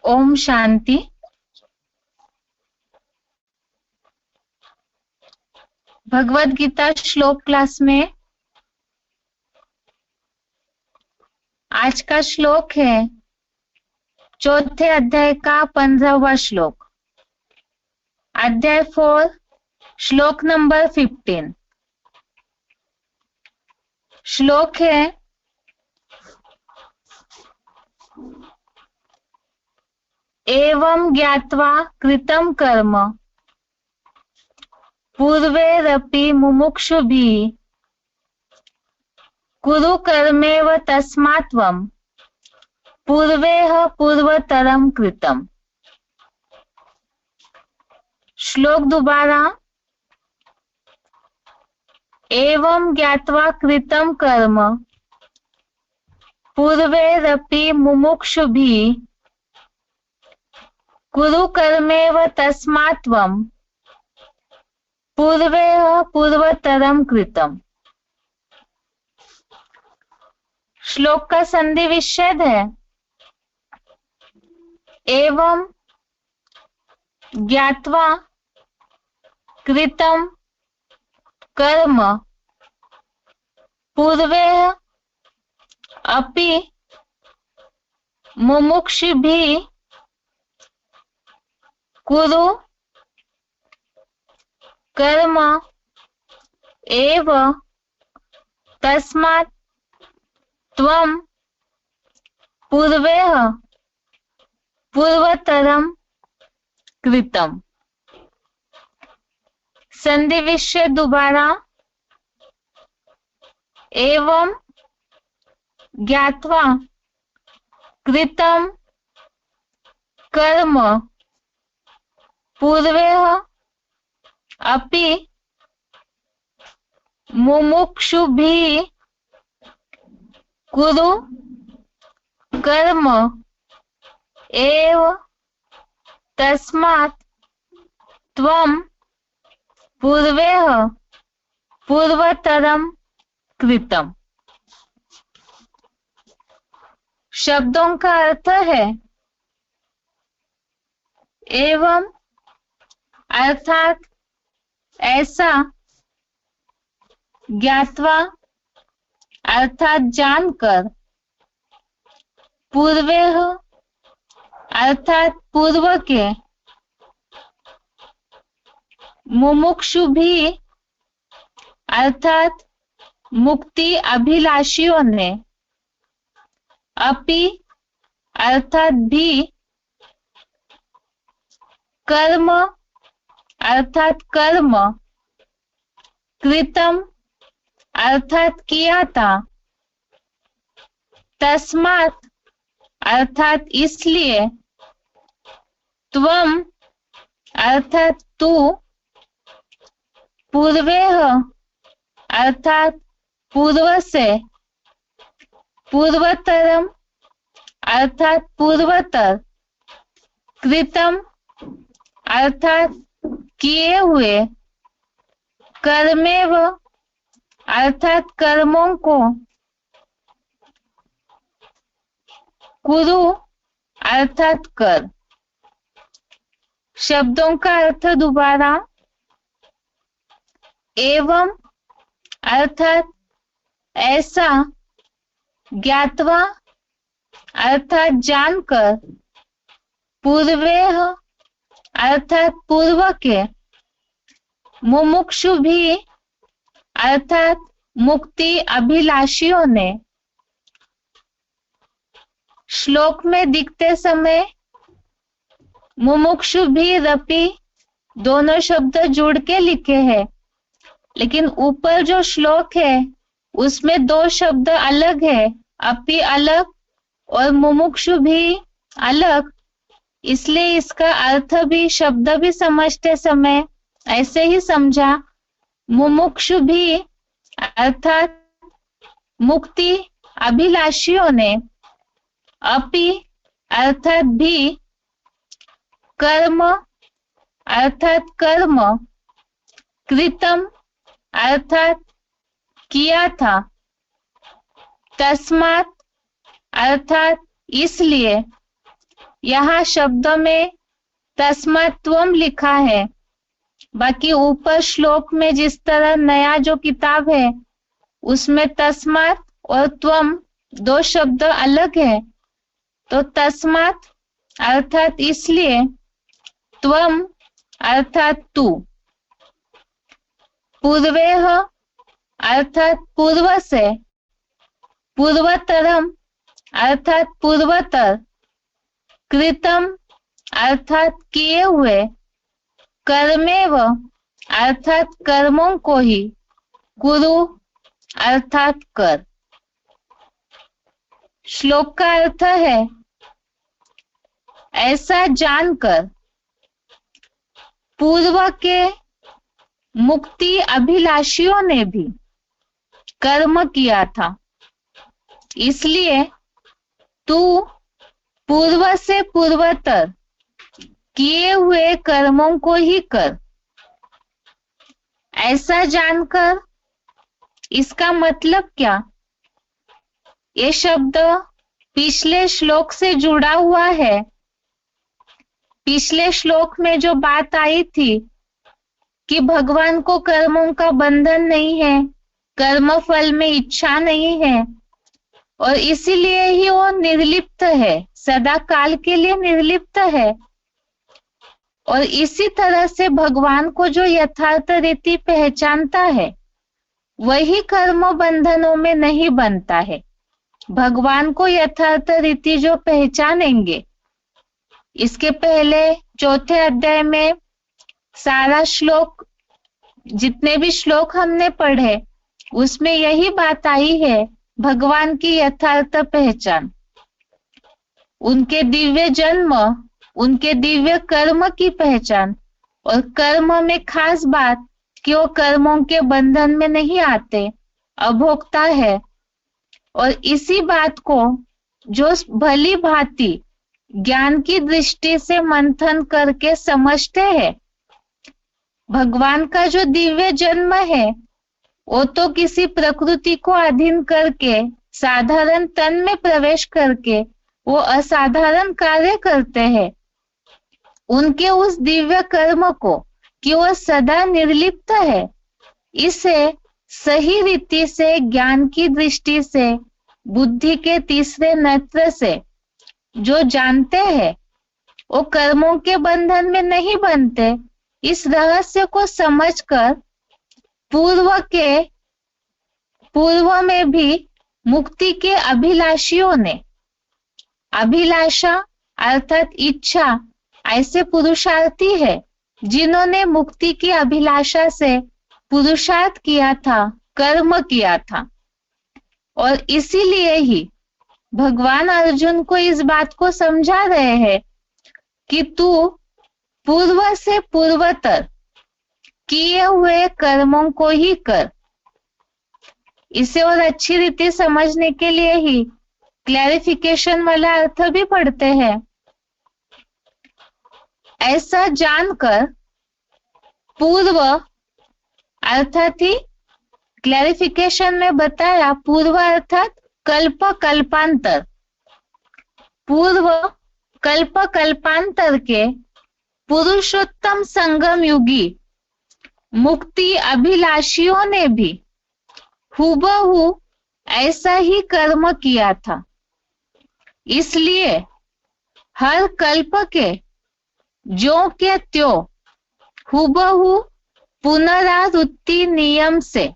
ओम शांति। भगवत गीता श्लोक क्लास में आज का श्लोक है चौथे अध्याय का 15वां श्लोक, अध्याय 4, श्लोक नंबर 15। श्लोक है एवं ज्ञात्वा कृतं कर्म पूर्वैरपि मुमुक्षुभिः कुरु कर्मेव तस्मात् त्वं पूर्वेह पूर्वतरम कृतम। श्लोक दोबारा। एवं ज्ञात्वा कृतं कर्म पूर्वैरपि मुमुक्षुभिः कुरु कर्मेव तस्मात् त्वं पूर्वेह पूर्वतरम कृतम। श्लोक का संधि विच्छेद है एवं ज्ञात्वा कृतं कर्म पूर्वेह अपि मुमुक्षुभिः कुरु कर्म एव तस्मात् त्वं पूर्वेह पूर्वतरम कृतम। संधि विच्छेद दोबारा। एवं ज्ञात्वा कृतं कर्म पूर्वेह अपि मुमुक्षुभिः कुरु कर्म एव तस्मात् त्वं पूर्वेह पूर्वतरम कृतम। शब्दों का अर्थ है एवं अर्थात ऐसा, ज्ञात्वा अर्थात जानकर, पूर्वेह अर्थात पूर्व के, मुमुक्षुभिः अर्थात मुक्ति अभिलाषियों ने, अपि अर्थात भी, कर्म अर्थात कर्म, कृतम अर्थात किया था, तस्मात् अर्थात इसलिए, त्वम अर्थात तू, पूर्वेह अर्थात पूर्व से, पूर्वतरम अर्थात पूर्वतर, कृतम अर्थात किए हुए, कर्मेव अर्थात कर्मों को, कुरु अर्थात कर। शब्दों का अर्थ दोबारा। एवं अर्थात ऐसा, ज्ञात्वा अर्थात जानकर, पूर्वेह अर्थात पूर्व के, मुमुक्षुभिः अर्थात मुक्ति अभिलाषियों ने। श्लोक में दिखते समय मुमुक्षुभिरपि दोनों शब्द जुड़ के लिखे हैं, लेकिन ऊपर जो श्लोक है उसमें दो शब्द अलग है, अपि अलग और मुमुक्षुभिः अलग, इसलिए इसका अर्थ भी, शब्द भी समझते समय ऐसे ही समझा। मुमुक्षुभिः अर्थात मुक्ति अभिलाषियों ने, अपि अर्थात भी, कर्म अर्थात कर्म, कृतम अर्थात किया था, तस्मात् अर्थात इसलिए, यहाँ शब्द में तस्मात्त्वम लिखा है। बाकी ऊपर श्लोक में जिस तरह नया जो किताब है उसमें तस्मात् और त्वम दो शब्द अलग है। तो तस्मात् अर्थात इसलिए, त्वम अर्थात तू, पूर्वेह अर्थात पूर्व से, पूर्वतरम अर्थात पूर्वतर, कृतम अर्थात किए हुए, कर्मेव अर्थात कर्मों को ही, कुरु अर्थात कर। श्लोक का अर्थ है, ऐसा जानकर पूर्व के मुक्ति अभिलाषियों ने भी कर्म किया था, इसलिए तू पूर्व से पूर्वतर किए हुए कर्मों को ही कर। ऐसा जानकर, इसका मतलब क्या? ये शब्द पिछले श्लोक से जुड़ा हुआ है। पिछले श्लोक में जो बात आई थी कि भगवान को कर्मों का बंधन नहीं है, कर्म फल में इच्छा नहीं है और इसीलिए ही वो निर्लिप्त है, सदा काल के लिए निर्लिप्त है। और इसी तरह से भगवान को जो यथार्थ रीति पहचानता है वही कर्म बंधनों में नहीं बनता है। भगवान को यथार्थ रीति जो पहचानेंगे, इसके पहले चौथे अध्याय में सारा श्लोक, जितने भी श्लोक हमने पढ़े उसमें यही बात आई है, भगवान की यथार्थ पहचान, उनके दिव्य जन्म, उनके दिव्य कर्म की पहचान। और कर्म में खास बात कि वो कर्मों के बंधन में नहीं आते, अभोक्ता है। और इसी बात को जो भली भांति ज्ञान की दृष्टि से मंथन करके समझते हैं, भगवान का जो दिव्य जन्म है वो तो किसी प्रकृति को अधीन करके साधारण तन में प्रवेश करके वो असाधारण कार्य करते हैं। उनके उस दिव्य कर्म को कि वो सदा निर्लिप्त है, इसे सही रीति से ज्ञान की दृष्टि से, बुद्धि के तीसरे नेत्र से जो जानते हैं वो कर्मों के बंधन में नहीं बनते। इस रहस्य को समझकर पूर्व में भी मुक्ति के अभिलाषियों ने, अभिलाषा अर्थात इच्छा, ऐसे पुरुषार्थी है जिन्होंने मुक्ति की अभिलाषा से पुरुषार्थ किया था, कर्म किया था। और इसीलिए ही भगवान अर्जुन को इस बात को समझा रहे हैं कि तू पूर्व से पूर्वतर किए हुए कर्मों को ही कर। इसे और अच्छी रीति समझने के लिए ही क्लैरिफिकेशन वाला अर्थ भी पढ़ते हैं। ऐसा जानकर पूर्व अर्थात ही क्लैरिफिकेशन में बताया, पूर्व अर्थात कल्प कल्पांतर, पूर्व कल्प कल्पांतर के पुरुषोत्तम संगम युगी मुक्ति अभिलाषियों ने भी हुबहू ऐसा ही कर्म किया था। इसलिए हर कल्प के ज्यों के त्यों हुबहू पुनरावृत्ति नियम से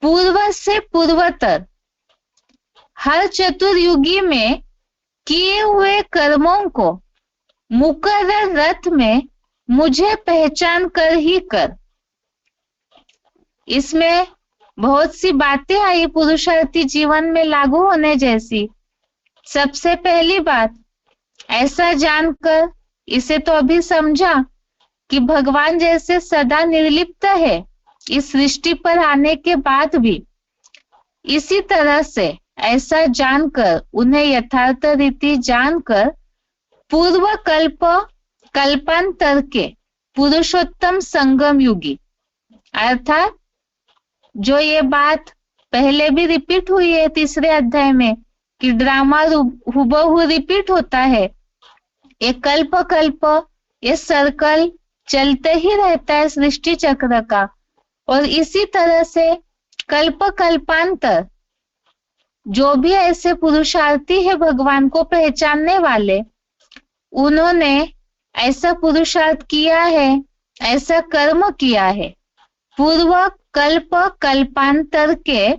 पूर्व से पूर्वतर हर चतुर्युगी में किए हुए कर्मों को मुकर्रर रथ में मुझे पहचान कर ही कर। इसमें बहुत सी बातें आई पुरुषार्थी जीवन में लागू होने जैसी। सबसे पहली बात, ऐसा जानकर, इसे तो अभी समझा कि भगवान जैसे सदा निर्लिप्त है इस सृष्टि पर आने के बाद भी, इसी तरह से ऐसा जानकर, उन्हें यथार्थ रीति जानकर पूर्व कल्प कल्पांतर के पुरुषोत्तम संगम युगी, अर्थात जो ये बात पहले भी रिपीट हुई है तीसरे अध्याय में कि ड्रामा हुबहू रिपीट होता है। ये कल्प कल्प ये सर्कल चलते ही रहता है सृष्टि चक्र का। और इसी तरह से कल्प कल्पांतर जो भी ऐसे पुरुषार्थी है भगवान को पहचानने वाले, उन्होंने ऐसा पुरुषार्थ किया है, ऐसा कर्म किया है। पूर्व कल्प कल्पांतर के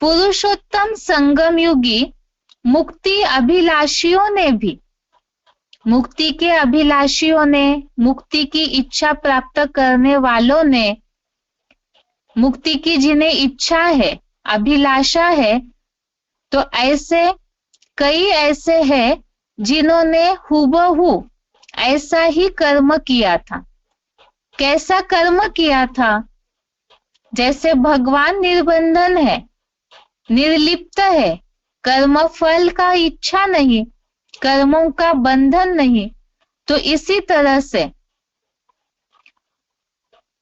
पुरुषोत्तम संगम युगी मुक्ति अभिलाषियों ने भी, मुक्ति के अभिलाषियों ने, मुक्ति की इच्छा प्राप्त करने वालों ने, मुक्ति की जिन्हें इच्छा है, अभिलाषा है, तो ऐसे कई ऐसे हैं जिन्होंने हुबहू ऐसा ही कर्म किया था। कैसा कर्म किया था? जैसे भगवान निर्बंधन है, निर्लिप्त है, कर्म फल का इच्छा नहीं, कर्मों का बंधन नहीं, तो इसी तरह से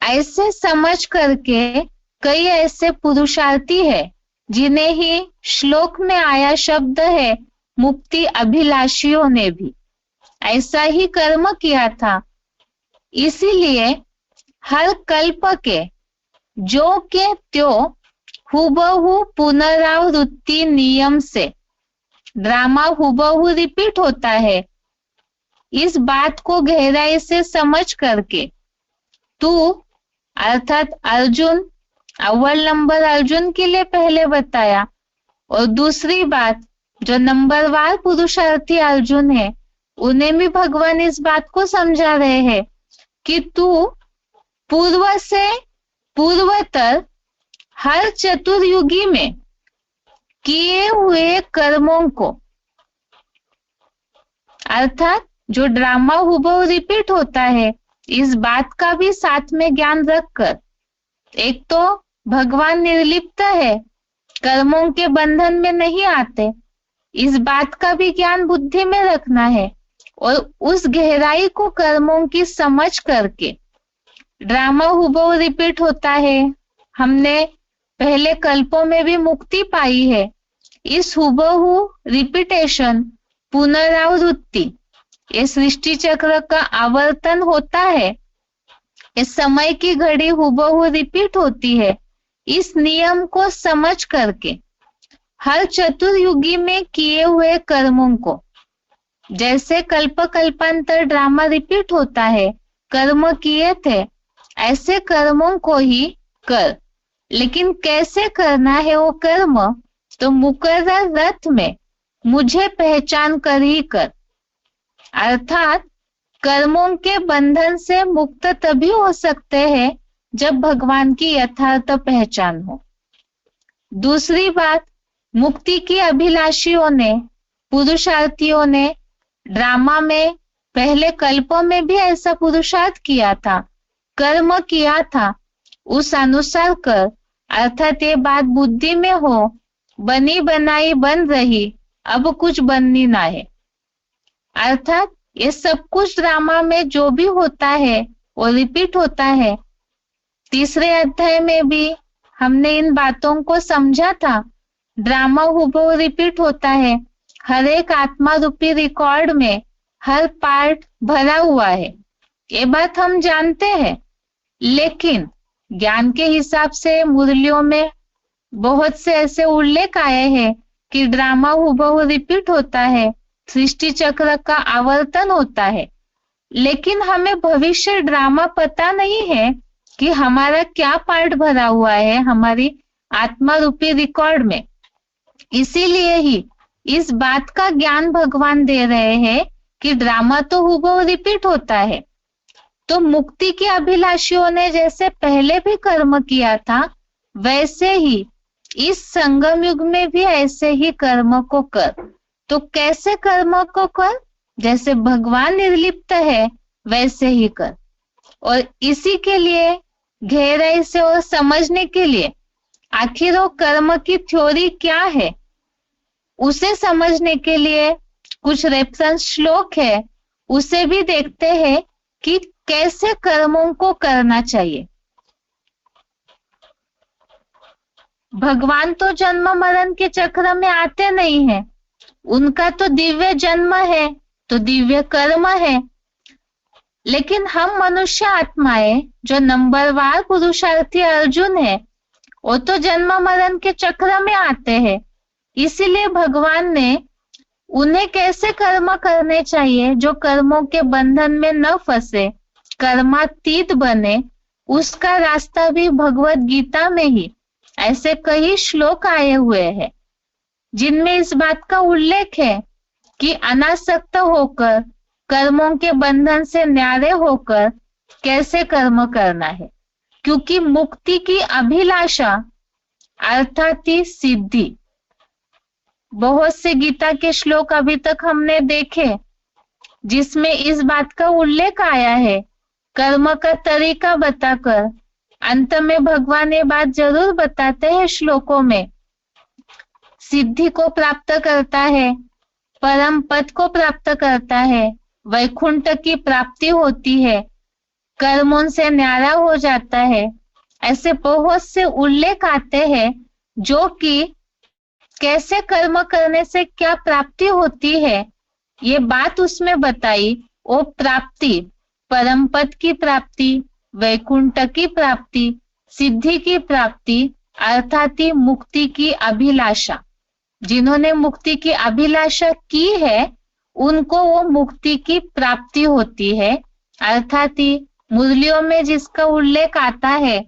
ऐसे समझ करके कई ऐसे पुरुषार्थी है जिन्हें ही श्लोक में आया शब्द है मुक्ति अभिलाषियों ने भी ऐसा ही कर्म किया था। इसीलिए हर कल्प के जो के त्यो हुबहू पुनरावृत्ति नियम से ड्रामा हुबहू रिपीट होता है। इस बात को गहराई से समझ करके तू अर्थात अर्जुन, अव्वल नंबर अर्जुन के लिए पहले बताया, और दूसरी बात जो नंबरवार पुरुषार्थी अर्जुन है उन्हें भी भगवान इस बात को समझा रहे हैं कि तू पूर्व से पूर्वतर हर चतुर्युगी में किए हुए कर्मों को, अर्थात जो ड्रामा हुबहू रिपीट होता है, इस बात का भी साथ में ज्ञान रखकर, एक तो भगवान निर्लिप्त है, कर्मों के बंधन में नहीं आते, इस बात का भी ज्ञान बुद्धि में रखना है। और उस गहराई को कर्मों की समझ करके ड्रामा हुबहू रिपीट होता है। हमने पहले कल्पों में भी मुक्ति पाई है। इस हुबहू रिपीटेशन, पुनरावृत्ति, ये सृष्टि चक्र का आवर्तन होता है। इस समय की घड़ी हुबहू रिपीट होती है। इस नियम को समझ करके हर चतुर्युगी में किए हुए कर्मों को, जैसे कल्प कल्पांतर ड्रामा रिपीट होता है, कर्म किए थे, ऐसे कर्मों को ही कर। लेकिन कैसे करना है वो कर्म? तो मुकर्रर रथ में मुझे पहचान कर ही कर। अर्थात कर्मों के बंधन से मुक्त तभी हो सकते हैं जब भगवान की यथार्थ पहचान हो। दूसरी बात, मुक्ति की अभिलाषियों ने, पुरुषार्थियों ने ड्रामा में पहले कल्पों में भी ऐसा पुरुषार्थ किया था, कर्म किया था, उस अनुसार कर। अर्थात ये बात बुद्धि में हो, बनी बनाई बन रही, अब कुछ बननी ना है। अर्थात ये सब कुछ ड्रामा में जो भी होता है वो रिपीट होता है। तीसरे अध्याय में भी हमने इन बातों को समझा था। ड्रामा हुबहू रिपीट होता है। हर एक आत्मा रूपी रिकॉर्ड में हर पार्ट भरा हुआ है, ये बात हम जानते हैं। लेकिन ज्ञान के हिसाब से मुरलियों में बहुत से ऐसे उल्लेख आए हैं कि ड्रामा हुबहू रिपीट होता है, सृष्टि चक्र का आवर्तन होता है। लेकिन हमें भविष्य ड्रामा पता नहीं है कि हमारा क्या पार्ट भरा हुआ है हमारी आत्मा रूपी रिकॉर्ड में। इसीलिए ही इस बात का ज्ञान भगवान दे रहे हैं कि ड्रामा तो हुबहू रिपीट होता है। तो मुक्ति के अभिलाषियों ने जैसे पहले भी कर्म किया था, वैसे ही इस संगम युग में भी ऐसे ही कर्म को कर। तो कैसे कर्म को कर? जैसे भगवान निर्लिप्त है वैसे ही कर। और इसी के लिए गहराई से और समझने के लिए आखिर वो कर्म की थ्योरी क्या है, उसे समझने के लिए कुछ रेफरेंस श्लोक है, उसे भी देखते हैं कि कैसे कर्मों को करना चाहिए। भगवान तो जन्म मरण के चक्र में आते नहीं है, उनका तो दिव्य जन्म है, तो दिव्य कर्म है। लेकिन हम मनुष्य आत्माएं जो नंबरवार पुरुषार्थी अर्जुन है, वो तो जन्म मरण के चक्र में आते हैं। इसीलिए भगवान ने उन्हें कैसे कर्म करने चाहिए जो कर्मों के बंधन में न फंसे, कर्मातीत बने, उसका रास्ता भी भगवत गीता में ही ऐसे कई श्लोक आए हुए हैं जिनमें इस बात का उल्लेख है कि अनासक्त होकर, कर्मों के बंधन से न्यारे होकर कैसे कर्म करना है। क्योंकि मुक्ति की अभिलाषा अर्थात ही सिद्धि। बहुत से गीता के श्लोक अभी तक हमने देखे जिसमें इस बात का उल्लेख आया है। कर्म का तरीका बताकर अंत में भगवान ये बात जरूर बताते हैं श्लोकों में, सिद्धि को प्राप्त करता है, परम पद को प्राप्त करता है, वैकुंठ की प्राप्ति होती है, कर्मों से न्यारा हो जाता है। ऐसे बहुत से उल्लेख आते हैं जो कि कैसे कर्म करने से क्या प्राप्ति होती है, ये बात उसमें बताई। वो प्राप्ति, परम पद की प्राप्ति, वैकुंठ की प्राप्ति, सिद्धि की प्राप्ति अर्थात मुक्ति की अभिलाषा। जिन्होंने मुक्ति की अभिलाषा की है उनको वो मुक्ति की प्राप्ति होती है। अर्थात मुरलियों में जिसका उल्लेख आता है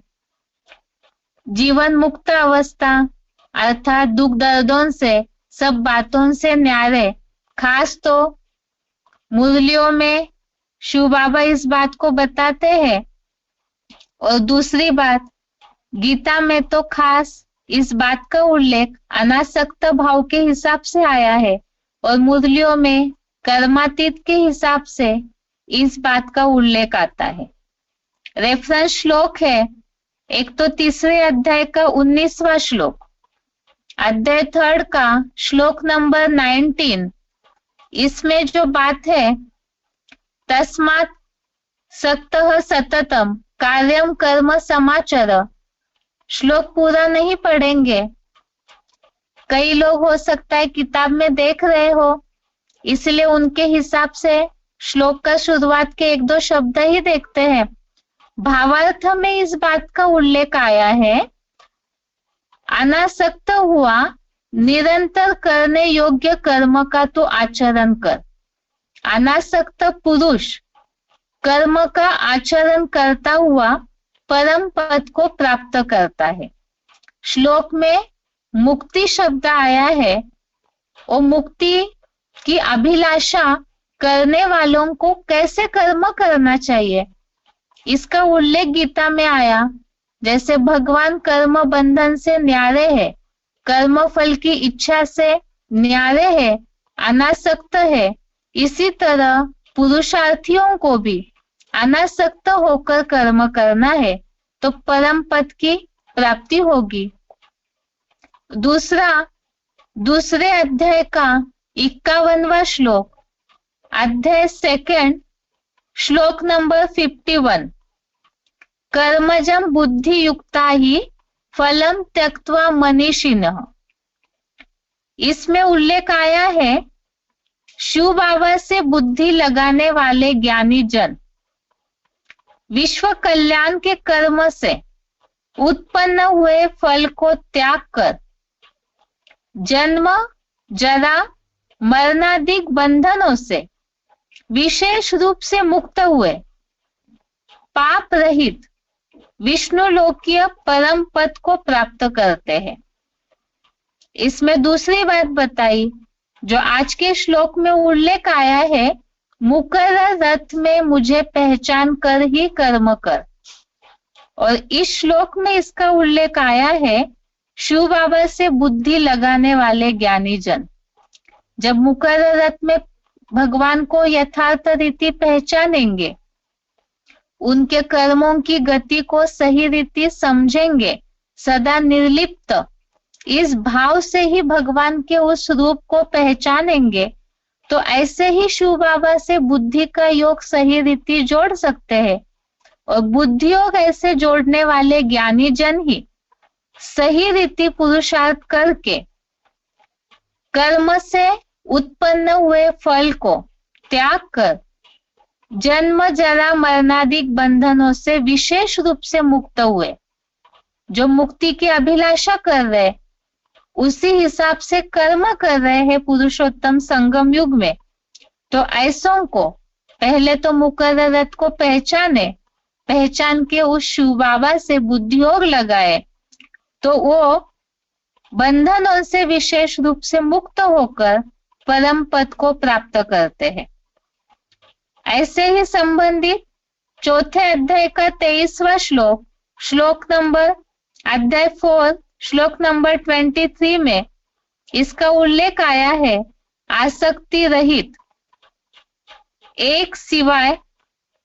जीवन मुक्त अवस्था, अर्थात दुख दर्दों से, सब बातों से न्यारे। खास तो मुरलियों में शिव बाबा इस बात को बताते हैं। और दूसरी बात, गीता में तो खास इस बात का उल्लेख अनासक्त भाव के हिसाब से आया है और मुरलियों में कर्मातीत के हिसाब से इस बात का उल्लेख आता है। रेफरेंस श्लोक है एक तो तीसरे अध्याय का 19वां श्लोक, अध्याय 3 का श्लोक नंबर 19। इसमें जो बात है, तस्मात् सक्तः सततम कार्यम कर्म समाचर। श्लोक पूरा नहीं पढ़ेंगे, कई लोग हो सकता है किताब में देख रहे हो, इसलिए उनके हिसाब से श्लोक का शुरुआत के 1-2 शब्द ही देखते हैं। भावार्थ में इस बात का उल्लेख आया है, अनासक्त हुआ निरंतर करने योग्य कर्म का तो आचरण कर। अनासक्त पुरुष कर्म का आचरण करता हुआ परम पद को प्राप्त करता है। श्लोक में मुक्ति शब्द आया है, और मुक्ति की अभिलाषा करने वालों को कैसे कर्म करना चाहिए इसका उल्लेख गीता में आया। जैसे भगवान कर्म बंधन से न्यारे है, कर्म फल की इच्छा से न्यारे है, अनासक्त है, इसी तरह पुरुषार्थियों को भी अनासक्त होकर कर्म करना है तो परम पद की प्राप्ति होगी। दूसरे अध्याय का 51वां श्लोक, अध्याय 2 श्लोक नंबर 51, कर्मजं बुद्धि युक्ता ही फलम त्यक्त्वा मनीषिणः। इसमें उल्लेख आया है शिव बाबा से बुद्धि लगाने वाले ज्ञानी जन विश्व कल्याण के कर्म से उत्पन्न हुए फल को त्याग कर जन्म जरा मरणादिक बंधनों से विशेष रूप से मुक्त हुए पाप रहित विष्णु लोकीय परम पद को प्राप्त करते हैं। इसमें दूसरी बात बताई जो आज के श्लोक में उल्लेख आया है, मुकर रथ में मुझे पहचान कर ही कर्म कर। और इस श्लोक में इसका उल्लेख आया है शिव बाबा से बुद्धि लगाने वाले ज्ञानी जन जब मुकर रथ में भगवान को यथार्थ रीति पहचानेंगे, उनके कर्मों की गति को सही रीति समझेंगे, सदा निर्लिप्त इस भाव से ही भगवान के उस रूप को पहचानेंगे, तो ऐसे ही शिव बाबा से बुद्धि का योग सही रीति जोड़ सकते हैं। और बुद्धि योग ऐसे जोड़ने वाले ज्ञानी जन ही सही रीति पुरुषार्थ करके कर्म से उत्पन्न हुए फल को त्याग कर जन्म जरा मरणादिक बंधनों से विशेष रूप से मुक्त हुए, जो मुक्ति की अभिलाषा कर रहे उसी हिसाब से कर्म कर रहे हैं पुरुषोत्तम संगम युग में, तो ऐसों को पहले तो मुकर्रर रथ को पहचान के उस शिव बाबा से बुद्धियोग लगाए तो वो बंधनों से विशेष रूप से मुक्त होकर परम पद को प्राप्त करते हैं। ऐसे ही संबंधित चौथे अध्याय का 23वां श्लोक नंबर अध्याय 4 श्लोक नंबर 23 में इसका उल्लेख आया है। आसक्ति रहित, एक सिवाय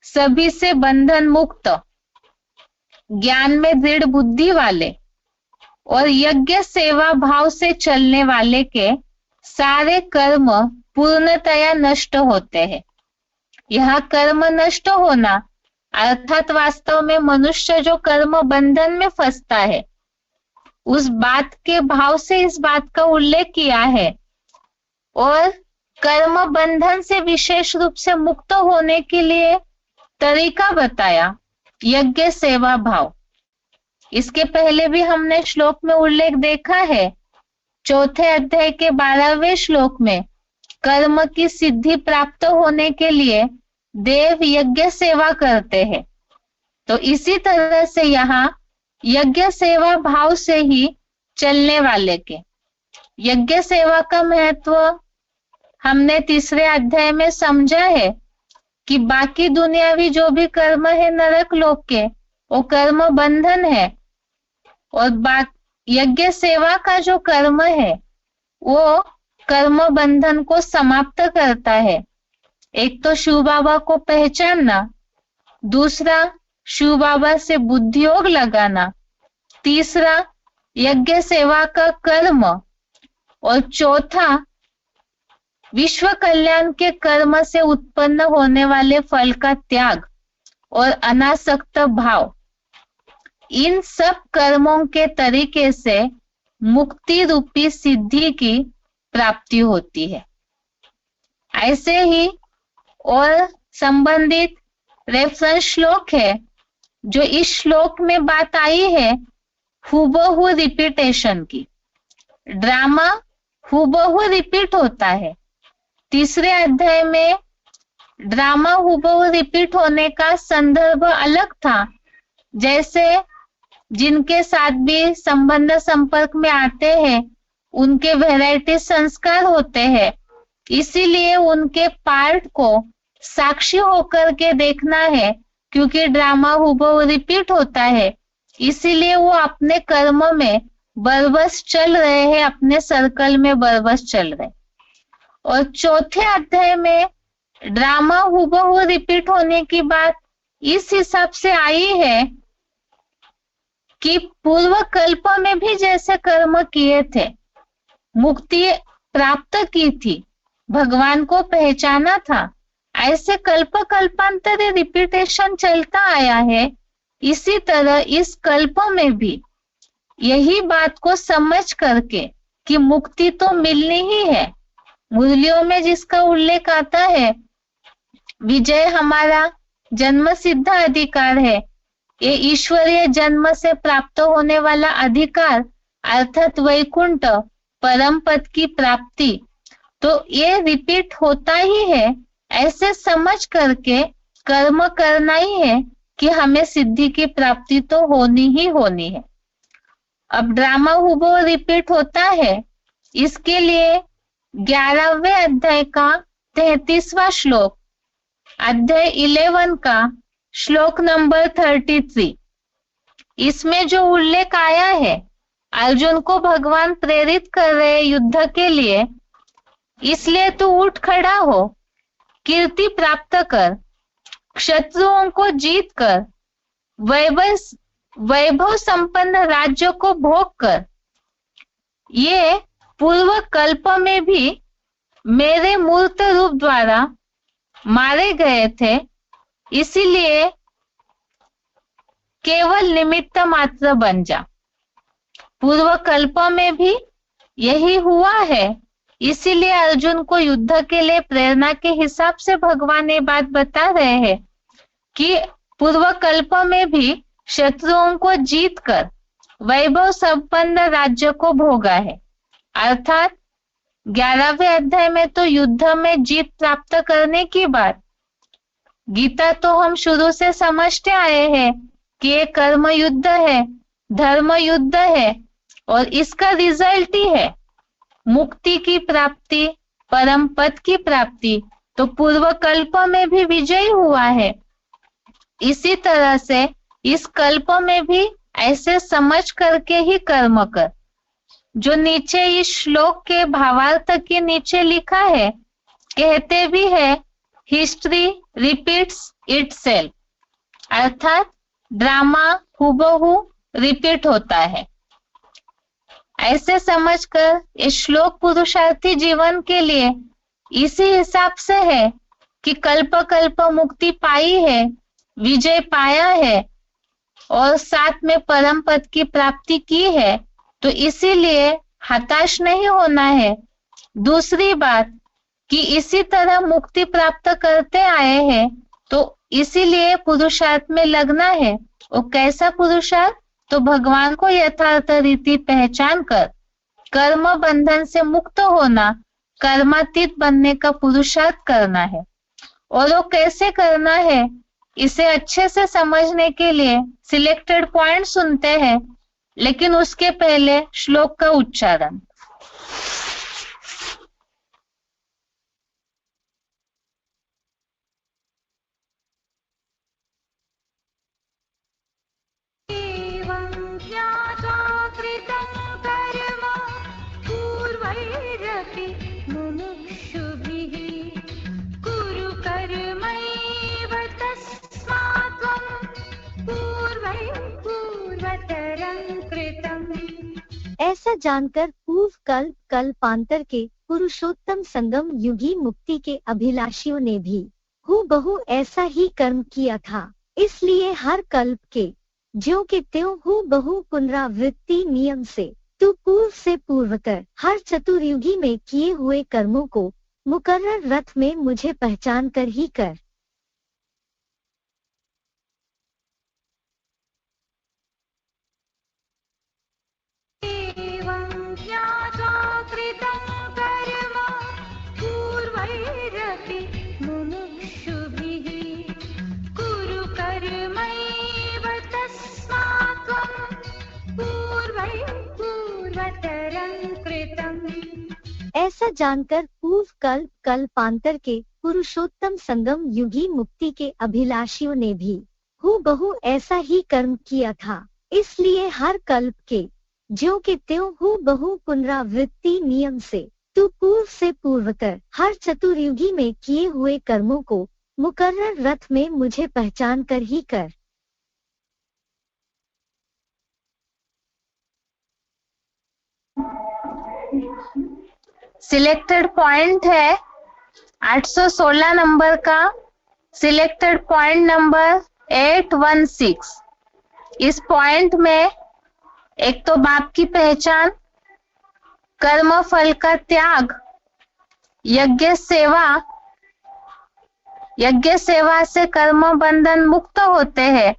सभी से बंधन मुक्त, ज्ञान में दृढ़ बुद्धि वाले और यज्ञ सेवा भाव से चलने वाले के सारे कर्म पूर्णतया नष्ट होते हैं। यह कर्म नष्ट होना अर्थात वास्तव में मनुष्य जो कर्म बंधन में फंसता है उस बात के भाव से इस बात का उल्लेख किया है और कर्म बंधन से विशेष रूप से मुक्त होने के लिए तरीका बताया, यज्ञ सेवा भाव। इसके पहले भी हमने श्लोक में उल्लेख देखा है। चौथे अध्याय के 12वें श्लोक में कर्म की सिद्धि प्राप्त होने के लिए देव यज्ञ सेवा करते हैं, तो इसी तरह से यहाँ यज्ञ सेवा भाव से ही चलने वाले के यज्ञ सेवा का महत्व हमने तीसरे अध्याय में समझा है कि बाकी दुनियावी जो भी कर्म है नरक लोक के वो कर्म बंधन है और यज्ञ सेवा का जो कर्म है वो कर्म बंधन को समाप्त करता है। एक तो शिव बाबा को पहचानना, दूसरा शिव बाबा से बुद्धियोग लगाना, तीसरा यज्ञ सेवा का कर्म और चौथा विश्व कल्याण के कर्म से उत्पन्न होने वाले फल का त्याग और अनासक्त भाव। इन सब कर्मों के तरीके से मुक्ति रूपी सिद्धि की प्राप्ति होती है। ऐसे ही और संबंधित रेफरेंस श्लोक है जो इस श्लोक में बात आई है हुबहू रिपीटेशन की। ड्रामा हुबहू रिपीट होता है। तीसरे अध्याय में ड्रामा हुबहू रिपीट होने का संदर्भ अलग था, जैसे जिनके साथ भी संबंध संपर्क में आते हैं उनके वैरायटी संस्कार होते हैं, इसीलिए उनके पार्ट को साक्षी होकर के देखना है। क्योंकि ड्रामा हुबहू रिपीट होता है इसीलिए वो अपने कर्म में बरबस चल रहे हैं, अपने सर्कल में बरबस चल रहे। और चौथे अध्याय में ड्रामा हुबहू रिपीट होने की बात इस हिसाब से आई है कि पूर्व कल्प में भी जैसे कर्म किए थे, मुक्ति प्राप्त की थी, भगवान को पहचाना था, ऐसे कल्प कल्पांतरे रिपीटेशन चलता आया है। इसी तरह इस कल्प में भी यही बात को समझ करके कि मुक्ति तो मिलनी ही है। मुरलियों में जिसका उल्लेख आता है विजय हमारा जन्म सिद्ध अधिकार है, ये ईश्वरीय जन्म से प्राप्त होने वाला अधिकार अर्थात वैकुंठ परम पद की प्राप्ति, तो ये रिपीट होता ही है। ऐसे समझ करके कर्म करना ही है कि हमें सिद्धि की प्राप्ति तो होनी ही होनी है। अब ड्रामा हुबहू रिपीट होता है, इसके लिए 11वें अध्याय का 33वां श्लोक, अध्याय 11 का श्लोक नंबर 33, इसमें जो उल्लेख आया है अर्जुन को भगवान प्रेरित कर रहे युद्ध के लिए, इसलिए तू उठ खड़ा हो, कीर्ति प्राप्त कर, शत्रुओं को जीत कर, वैभव संपन्न राज्य को भोग कर। ये पूर्व कल्प में भी मेरे मूर्त रूप द्वारा मारे गए थे, इसीलिए केवल निमित्त मात्र बन जा। पूर्व कल्पों में भी यही हुआ है। इसीलिए अर्जुन को युद्ध के लिए प्रेरणा के हिसाब से भगवान ये बात बता रहे हैं कि पूर्व कल्पों में भी शत्रुओं को जीत कर वैभव संपन्न राज्य को भोगा है। अर्थात 11वें अध्याय में तो युद्ध में जीत प्राप्त करने की बात, गीता तो हम शुरू से समझते आए हैं कि ये कर्म युद्ध है, धर्म युद्ध है, और इसका रिजल्ट ही है मुक्ति की प्राप्ति, परम पद की प्राप्ति। तो पूर्व कल्प में भी विजयी हुआ है। इसी तरह से इस कल्प में भी ऐसे समझ करके ही कर्म कर। जो नीचे इस श्लोक के भावार्थ के नीचे लिखा है, कहते भी है हिस्ट्री रिपीट्स इटसेल्फ, अर्थात ड्रामा हूबहू रिपीट होता है। ऐसे समझकर ये श्लोक पुरुषार्थी जीवन के लिए इसी हिसाब से है कि कल्प कल्प मुक्ति पाई है, विजय पाया है और साथ में परम पद की प्राप्ति की है, तो इसीलिए हताश नहीं होना है। दूसरी बात कि इसी तरह मुक्ति प्राप्त करते आए हैं, तो इसीलिए पुरुषार्थ में लगना है। और कैसा पुरुषार्थ? तो भगवान को यथार्थ रीति पहचान कर कर्म बंधन से मुक्त होना, कर्मातीत बनने का पुरुषार्थ करना है। और वो कैसे करना है, इसे अच्छे से समझने के लिए सिलेक्टेड पॉइंट सुनते हैं, लेकिन उसके पहले श्लोक का उच्चारण। ऐसा जानकर पूर्व कल्प कल्पांतर के पुरुषोत्तम संगम युगी मुक्ति के अभिलाषियों ने भी हूबहू ऐसा ही कर्म किया था। इसलिए हर कल्प के ज्यों के त्यों हूबहू पुनरावृत्ति नियम से तू पूर्व से पूर्व कर हर चतुर्युगी में किए हुए कर्मों को मुकर्रर रथ में मुझे पहचान कर ही कर। ऐसा जानकर पूर्व कल्प कल्पांतर के पुरुषोत्तम संगम युगी मुक्ति के अभिलाषियों ने भी हूबहू ऐसा ही कर्म किया था। इसलिए हर कल्प के ज्यों के त्यों हूबहू पुनरावृत्ति नियम से तू पूर्व से पूर्व कर हर चतुर्युगी में किए हुए कर्मों को मुकर्रर रथ में मुझे पहचान कर ही कर। सिलेक्टेड पॉइंट है 816 नंबर का, सिलेक्टेड पॉइंट नंबर 816। इस पॉइंट में एक तो बाप की पहचान, कर्म फल का त्याग, यज्ञ सेवा से कर्म बंधन मुक्त होते हैं,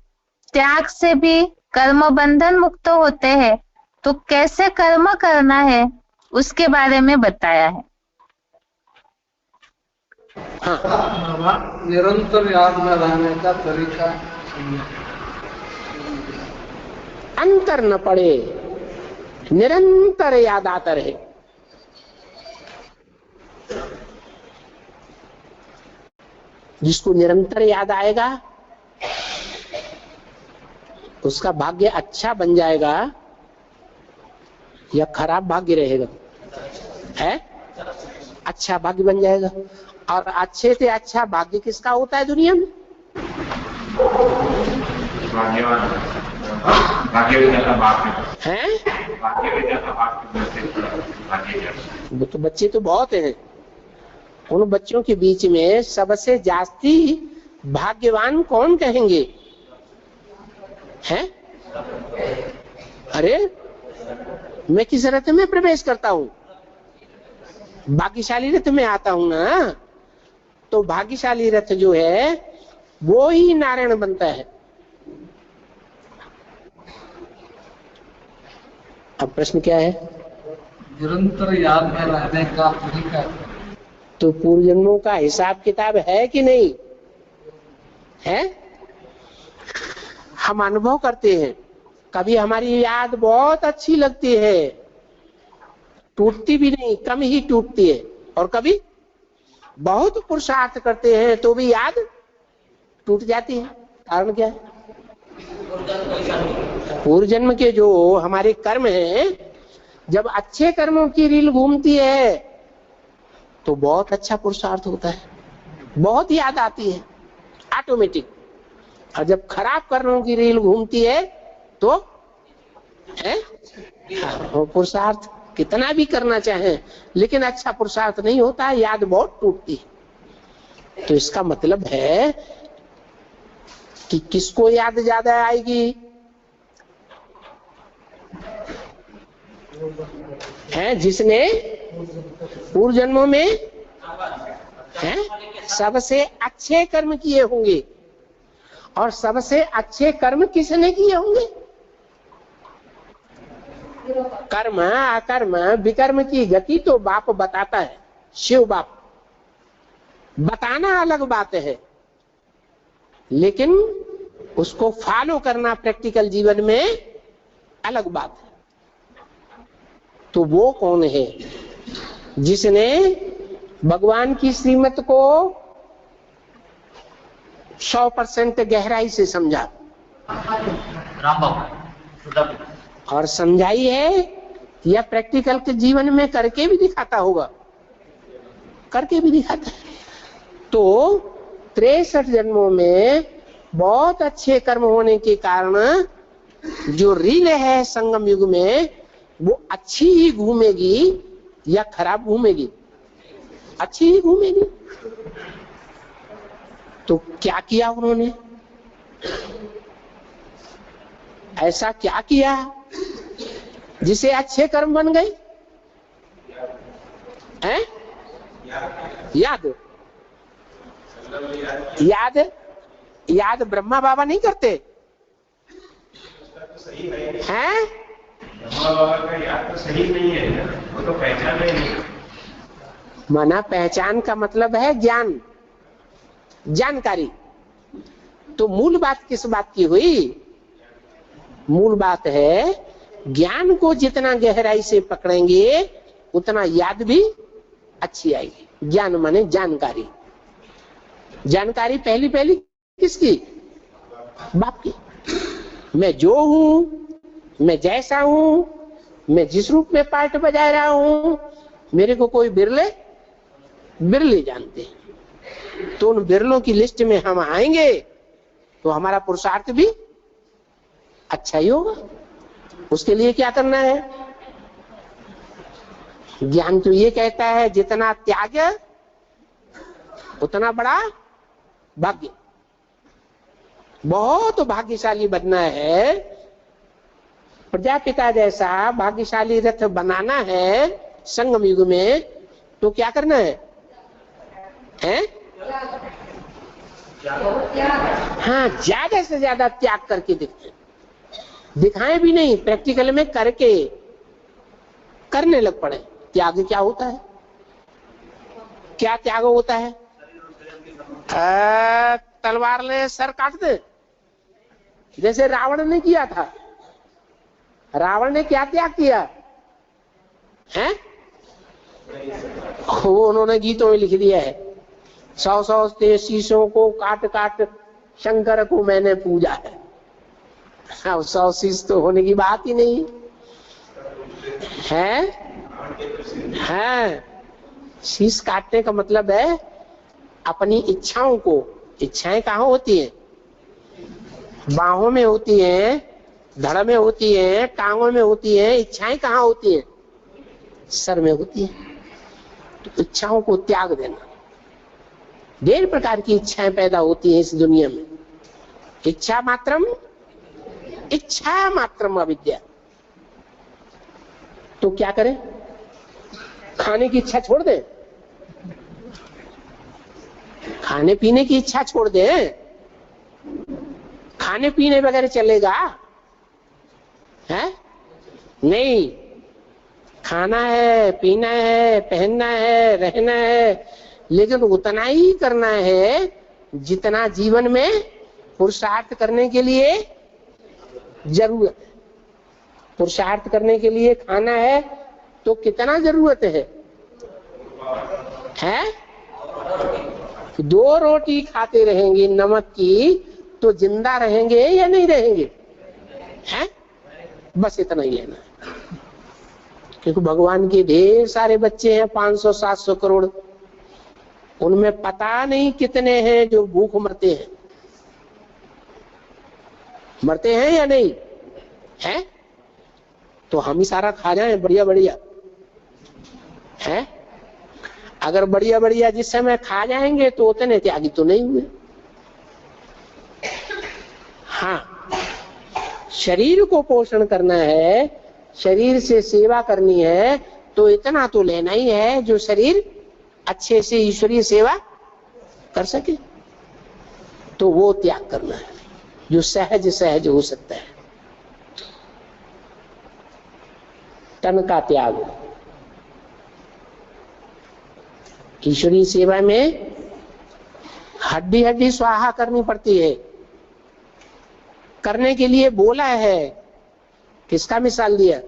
त्याग से भी कर्म बंधन मुक्त होते हैं। तो कैसे कर्म करना है उसके बारे में बताया है। हाँ, निरंतर याद में रहने का तरीका, अंतर न पड़े, निरंतर याद आता रहे। जिसको निरंतर याद आएगा उसका भाग्य अच्छा बन जाएगा या खराब भाग्य रहेगा? है अच्छा भाग्य बन जाएगा। और अच्छे से अच्छा भाग्य किसका होता है दुनिया में? हैं? वो तो बच्चे तो बहुत हैं। उन बच्चों के बीच में सबसे जास्ती भाग्यवान कौन कहेंगे? हैं? अरे मैं किस रथ में प्रवेश करता हूं? भाग्यशाली रथ में आता हूं ना। तो भाग्यशाली रथ जो है वो ही नारायण बनता है। अब प्रश्न क्या है? निरंतर याद में रहने का तरीका। तो पूर्व जन्मों का हिसाब किताब है कि नहीं है? हम अनुभव करते हैं, कभी हमारी याद बहुत अच्छी लगती है, टूटती भी नहीं, कम ही टूटती है, और कभी बहुत पुरुषार्थ करते हैं तो भी याद टूट जाती है। कारण क्या है? पूर्व जन्म के जो हमारे कर्म हैं, जब अच्छे कर्मों की रील घूमती है तो बहुत अच्छा पुरुषार्थ होता है, बहुत याद आती है ऑटोमेटिक। और जब खराब कर्मों की रील घूमती है तो है पुरुषार्थ कितना भी करना चाहे लेकिन अच्छा पुरुषार्थ नहीं होता, याद बहुत टूटती है। तो इसका मतलब है कि किसको याद ज्यादा आएगी? है जिसने पूर्व जन्मों में है सबसे अच्छे कर्म किए होंगे। और सबसे अच्छे कर्म किसने किए होंगे? कर्म अकर्म विकर्म की गति तो बाप बताता है, शिव बाप। बताना अलग बात है, लेकिन उसको फॉलो करना प्रैक्टिकल जीवन में अलग बात है। तो वो कौन है जिसने भगवान की श्रीमत को 100% गहराई से समझा? राम बाबू। और समझाई है या प्रैक्टिकल के जीवन में करके भी दिखाता होगा? करके भी दिखाता है। तो 63 जन्मों में बहुत अच्छे कर्म होने के कारण जो रील है संगम युग में वो अच्छी ही घूमेगी या खराब घूमेगी? अच्छी ही घूमेगी। तो क्या किया उन्होंने? ऐसा क्या किया जिसे अच्छे कर्म बन गए? हैं? याद याद याद ब्रह्मा बाबा नहीं करते हैं? ब्रह्मा बाबा का याद तो सही नहीं है, वो तो पहचान ही नहीं। माना पहचान का मतलब है ज्ञान, जानकारी। तो मूल बात किस बात की हुई? मूल बात है ज्ञान को जितना गहराई से पकड़ेंगे उतना याद भी अच्छी आएगी। ज्ञान माने जानकारी। जानकारी पहली पहली किसकी? बाप की। मैं जो हूं, मैं जैसा हूं, मैं जिस रूप में पार्ट बजा रहा हूं, मेरे को कोई बिरले जानते हैं। तो उन बिरलों की लिस्ट में हम आएंगे तो हमारा पुरुषार्थ भी अच्छा ही होगा। उसके लिए क्या करना है? ज्ञान तो ये कहता है जितना त्याग उतना बड़ा भाग्य। बहुत भाग्यशाली बनना है, प्रजापिता जैसा भाग्यशाली रथ बनाना है संगम युग में। तो क्या करना है? हाँ, ज्यादा से ज्यादा त्याग करके दिखाएं भी नहीं, प्रैक्टिकल में करके करने लग पड़े। त्याग क्या होता है? क्या त्याग होता है? तलवार ले सर काट दे, जैसे रावण ने किया था। रावण ने क्या त्याग किया है? वो उन्होंने गीतों में लिख दिया है, 100 शीशों को काट काट शंकर को मैंने पूजा है। 100 शीश तो होने की बात ही नहीं है। शीश काटने का मतलब है अपनी इच्छाओं को। इच्छाएं कहाँ होती है? बाहों में होती है, धड़ में होती है, टांगों में होती है। इच्छाएं कहाँ होती है? सर में होती है। तो इच्छाओं को त्याग देना। 1.5 प्रकार की इच्छाएं पैदा होती हैं इस दुनिया में। इच्छा मात्रम अविद्या। तो क्या करें? खाने की इच्छा छोड़ दें? खाने पीने की इच्छा छोड़ दें? खाने पीने वगैरह चलेगा है? नहीं, खाना है, पीना है, पहनना है, रहना है, लेकिन उतना ही करना है जितना जीवन में पुरुषार्थ करने के लिए जरूरत है। पुरुषार्थ करने के लिए खाना है तो कितना जरूरत है? 2 रोटी खाते रहेंगे नमक की तो जिंदा रहेंगे या नहीं रहेंगे? हैं? बस इतना ही लेना है। क्योंकि भगवान के ढेर सारे बच्चे हैं, 500-700 करोड़, उनमें पता नहीं कितने हैं जो भूख मरते हैं। मरते हैं या नहीं है? तो हम ही सारा खा जाएं बढ़िया बढ़िया है? अगर बढ़िया बढ़िया जिस समय खा जाएंगे तो उतने त्यागी तो नहीं हुए। हाँ, शरीर को पोषण करना है, शरीर से सेवा करनी है, तो इतना तो लेना ही है जो शरीर अच्छे से ईश्वरीय सेवा कर सके। तो वो त्याग करना है जो सहज सहज हो सकता है। तन का त्याग। ईश्वरीय सेवा में हड्डी हड्डी स्वाहा करनी पड़ती है। करने के लिए बोला है, किसका मिसाल दिया?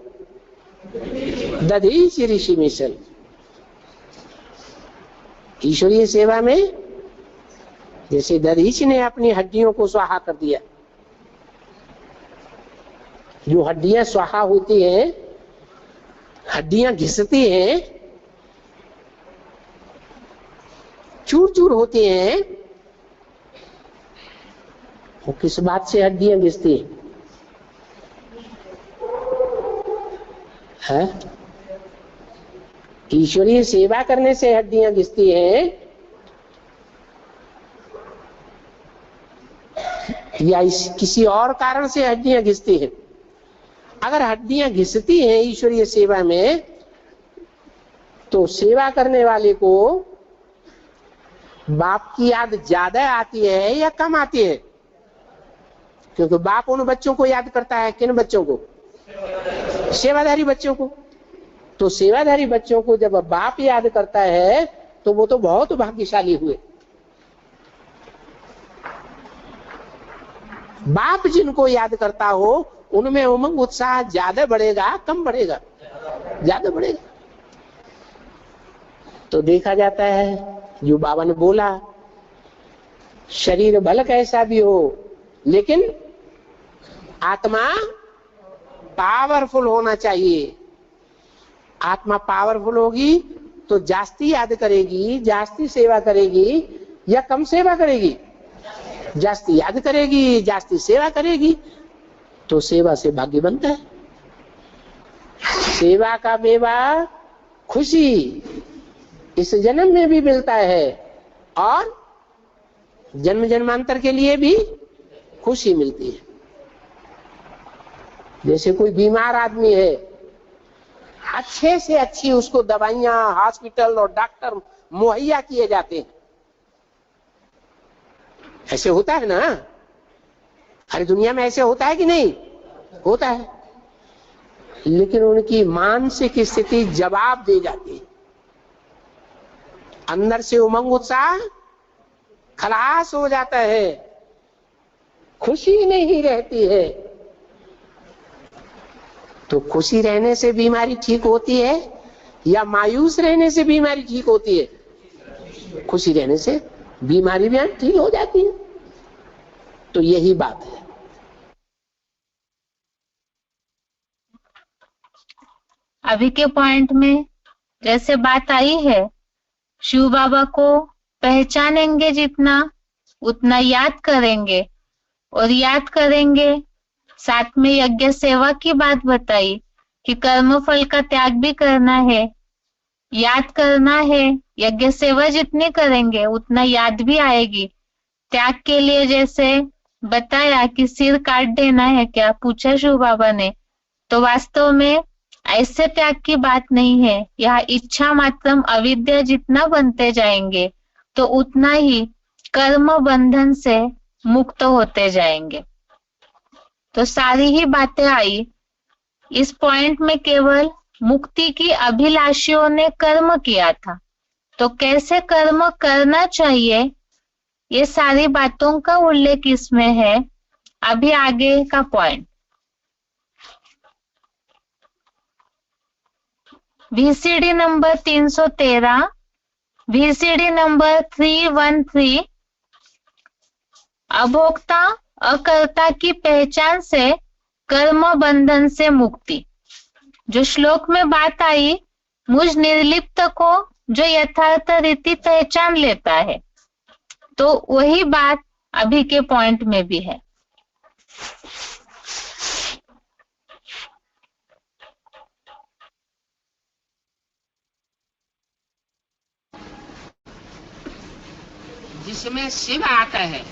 दधीचि ऋषि मिसल। ईश्वरीय सेवा में जैसे दधीचि ने अपनी हड्डियों को स्वाहा कर दिया। जो हड्डियां स्वाहा होती हैं, हड्डियां घिसती हैं, चूर चूर होती हैं, वो किस बात से हड्डियां घिसती है? ईश्वरीय सेवा करने से हड्डियां घिसती हैं या किसी और कारण से हड्डियां घिसती हैं? अगर हड्डियां घिसती हैं ईश्वरीय सेवा में, तो सेवा करने वाले को बाप की याद ज्यादा आती है या कम आती है? क्योंकि बाप उन बच्चों को याद करता है। किन बच्चों को? सेवाधारी बच्चों को। तो सेवाधारी बच्चों को जब बाप याद करता है तो वो तो बहुत भाग्यशाली हुए। बाप जिनको याद करता हो उनमें उमंग उत्साह ज्यादा बढ़ेगा कम बढ़ेगा? ज्यादा बढ़ेगा। तो देखा जाता है जो बाबा ने बोला, शरीर भले कैसा भी हो लेकिन आत्मा पावरफुल होना चाहिए। आत्मा पावरफुल होगी तो जास्ती याद करेगी, जास्ती सेवा करेगी या कम सेवा करेगी? जास्ती याद करेगी, जास्ती सेवा करेगी। तो सेवा से भाग्य बनता है। सेवा का मेवा खुशी इस जन्म में भी मिलता है और जन्म जन्मांतर के लिए भी खुशी मिलती है। जैसे कोई बीमार आदमी है, अच्छे से अच्छी उसको दवाइयां हॉस्पिटल और डॉक्टर मुहैया किए जाते हैं। ऐसे होता है ना? हर दुनिया में ऐसे होता है कि नहीं? होता है। लेकिन उनकी मानसिक स्थिति जवाब दे जाती है। अंदर से उमंग उत्साह खलास हो जाता है, खुशी नहीं रहती है। तो खुशी रहने से बीमारी ठीक होती है या मायूस रहने से बीमारी ठीक होती है? खुशी रहने से बीमारी भी ठीक हो जाती है। तो यही बात है। अभी के पॉइंट में जैसे बात आई है, शिव बाबा को पहचानेंगे जितना उतना याद करेंगे और याद करेंगे। साथ में यज्ञ सेवा की बात बताई कि कर्म फल का त्याग भी करना है, याद करना है। यज्ञ सेवा जितनी करेंगे उतना याद भी आएगी। त्याग के लिए जैसे बताया कि सिर काट देना है क्या, पूछा शिव बाबा ने, तो वास्तव में ऐसे त्याग की बात नहीं है। यह इच्छा मात्रम अविद्या जितना बनते जाएंगे तो उतना ही कर्म बंधन से मुक्त होते जाएंगे। तो सारी ही बातें आई। इस पॉइंट में केवल मुक्ति की अभिलाषियों ने कर्म किया था, तो कैसे कर्म करना चाहिए ये सारी बातों का उल्लेख इसमें है। अभी आगे का point, VCD number 313, VCD number 313, अभोक्ता अकर्ता की पहचान से कर्म बंधन से मुक्ति। जो श्लोक में बात आई, मुझ निर्लिप्त को जो यथार्थ रीति पहचान लेता है, तो वही बात अभी के पॉइंट में भी है। जिसमें शिव आता है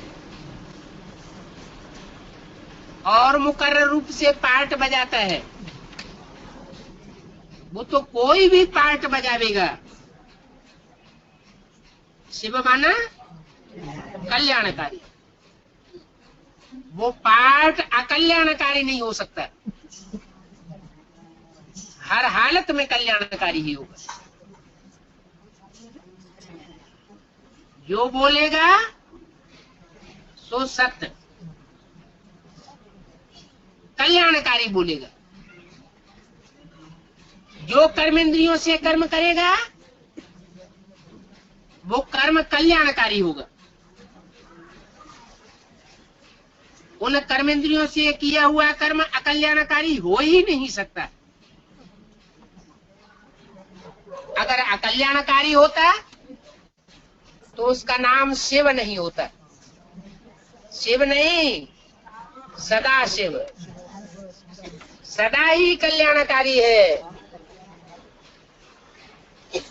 और मुकर्रर रूप से पार्ट बजाता है, वो तो कोई भी पार्ट बजावेगा। शिव माना कल्याणकारी, वो पार्ट अकल्याणकारी नहीं हो सकता। हर हालत में कल्याणकारी ही होगा। जो बोलेगा सो सत्य कल्याणकारी बोलेगा। जो कर्मेंद्रियों से कर्म करेगा वो कर्म कल्याणकारी होगा। उन कर्मेंद्रियों से किया हुआ कर्म अकल्याणकारी हो ही नहीं सकता। अगर अकल्याणकारी होता तो उसका नाम शिव नहीं होता। शिव नहीं, सदा शिव, सदा ही कल्याणकारी है।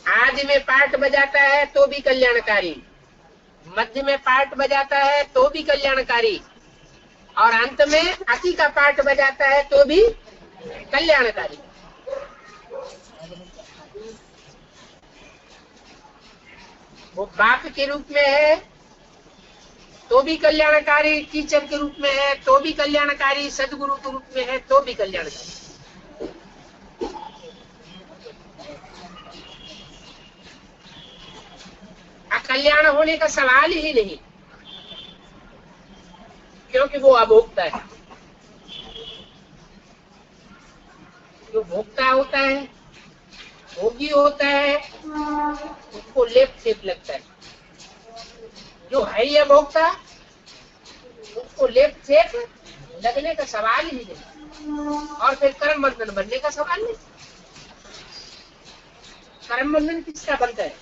आदि में पार्ट बजाता है तो भी कल्याणकारी, मध्य में पार्ट बजाता है तो भी कल्याणकारी, और अंत में अति का पार्ट बजाता है तो भी कल्याणकारी। वो बाप के रूप में है तो भी कल्याणकारी, टीचर के रूप में है तो भी कल्याणकारी, सदगुरु के रूप में है तो भी कल्याणकारी। अकल्याण होने का सवाल ही नहीं, क्योंकि वो अभोक्ता है। जो भोक्ता होता है, भोगी होता है, उसको लेप सेप लगता है। जो है ही अभोक्ता, उसको लेप सेप लगने का सवाल ही नहीं। और फिर कर्म बंधन बनने का सवाल नहीं। कर्म बंधन किसका बनता है?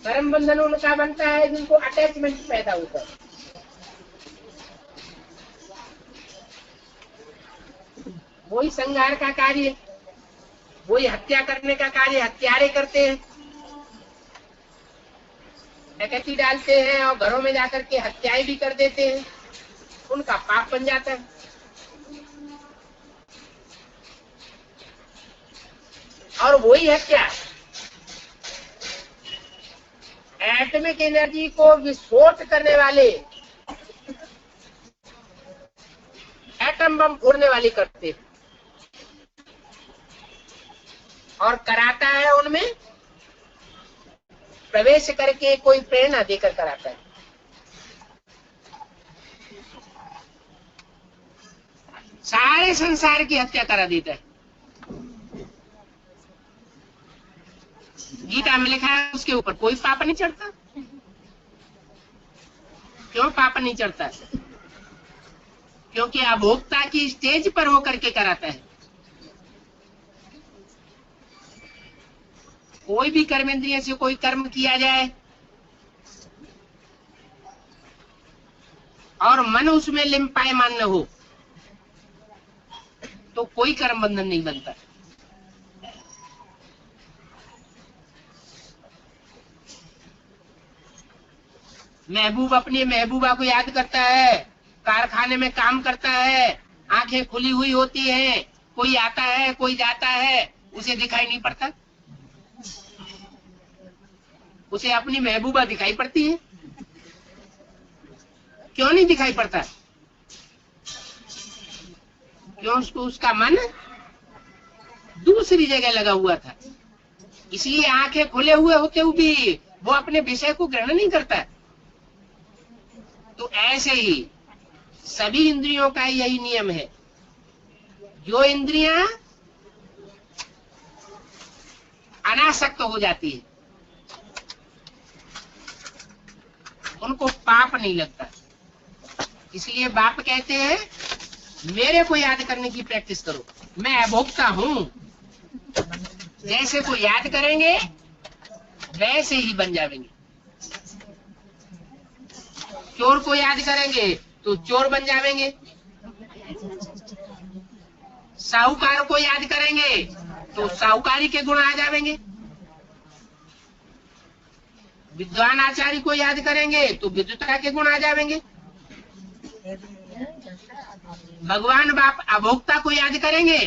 कर्म बंधन उनका बनता है जिनको अटैचमेंट पैदा होता है। वही संहार का कार्य, वही हत्या करने का कार्य हत्यारे करते हैं। डकैती डालते हैं और घरों में जाकर के हत्याएं भी कर देते हैं। उनका पाप बन जाता है। और वही हत्या एटॉमिक एनर्जी को विस्फोट करने वाले, एटम बम फोड़ने वाले करते हैं। और कराता है उनमें प्रवेश करके, कोई प्रेरणा देकर कराता है। सारे संसार की हत्या करा देता है। गीता में लिखा है उसके ऊपर कोई पाप नहीं चढ़ता। क्यों पाप नहीं चढ़ता? क्योंकि अभोक्ता की स्टेज पर होकर के कराता है। कोई भी कर्मेंद्रिय से कोई कर्म किया जाए और मन उसमें लिम्पायमान न हो तो कोई कर्म बंधन नहीं बनता। महबूब अपनी महबूबा को याद करता है, कारखाने में काम करता है, आंखें खुली हुई होती हैं, कोई आता है कोई जाता है, उसे दिखाई नहीं पड़ता? उसे अपनी महबूबा दिखाई पड़ती है? क्यों नहीं दिखाई पड़ता? क्यों? उसका मन दूसरी जगह लगा हुआ था, इसलिए आंखें खुले हुए होते हुए भी वो अपने विषय को ग्रहण नहीं करता। तो ऐसे ही सभी इंद्रियों का यही नियम है। जो इंद्रियां अनासक्त हो जाती है उनको पाप नहीं लगता। इसलिए बाप कहते हैं मेरे को याद करने की प्रैक्टिस करो, मैं अभोक्ता हूं। जैसे को याद करेंगे वैसे ही बन जाएंगे। चोर को याद करेंगे तो चोर बन जाएंगे, साहूकार को याद करेंगे तो साहूकारी के गुण आ जाएंगे, विद्वान आचार्य को याद करेंगे तो विद्वता के गुण आ जाएंगे। भगवान बाप अभोक्ता को याद करेंगे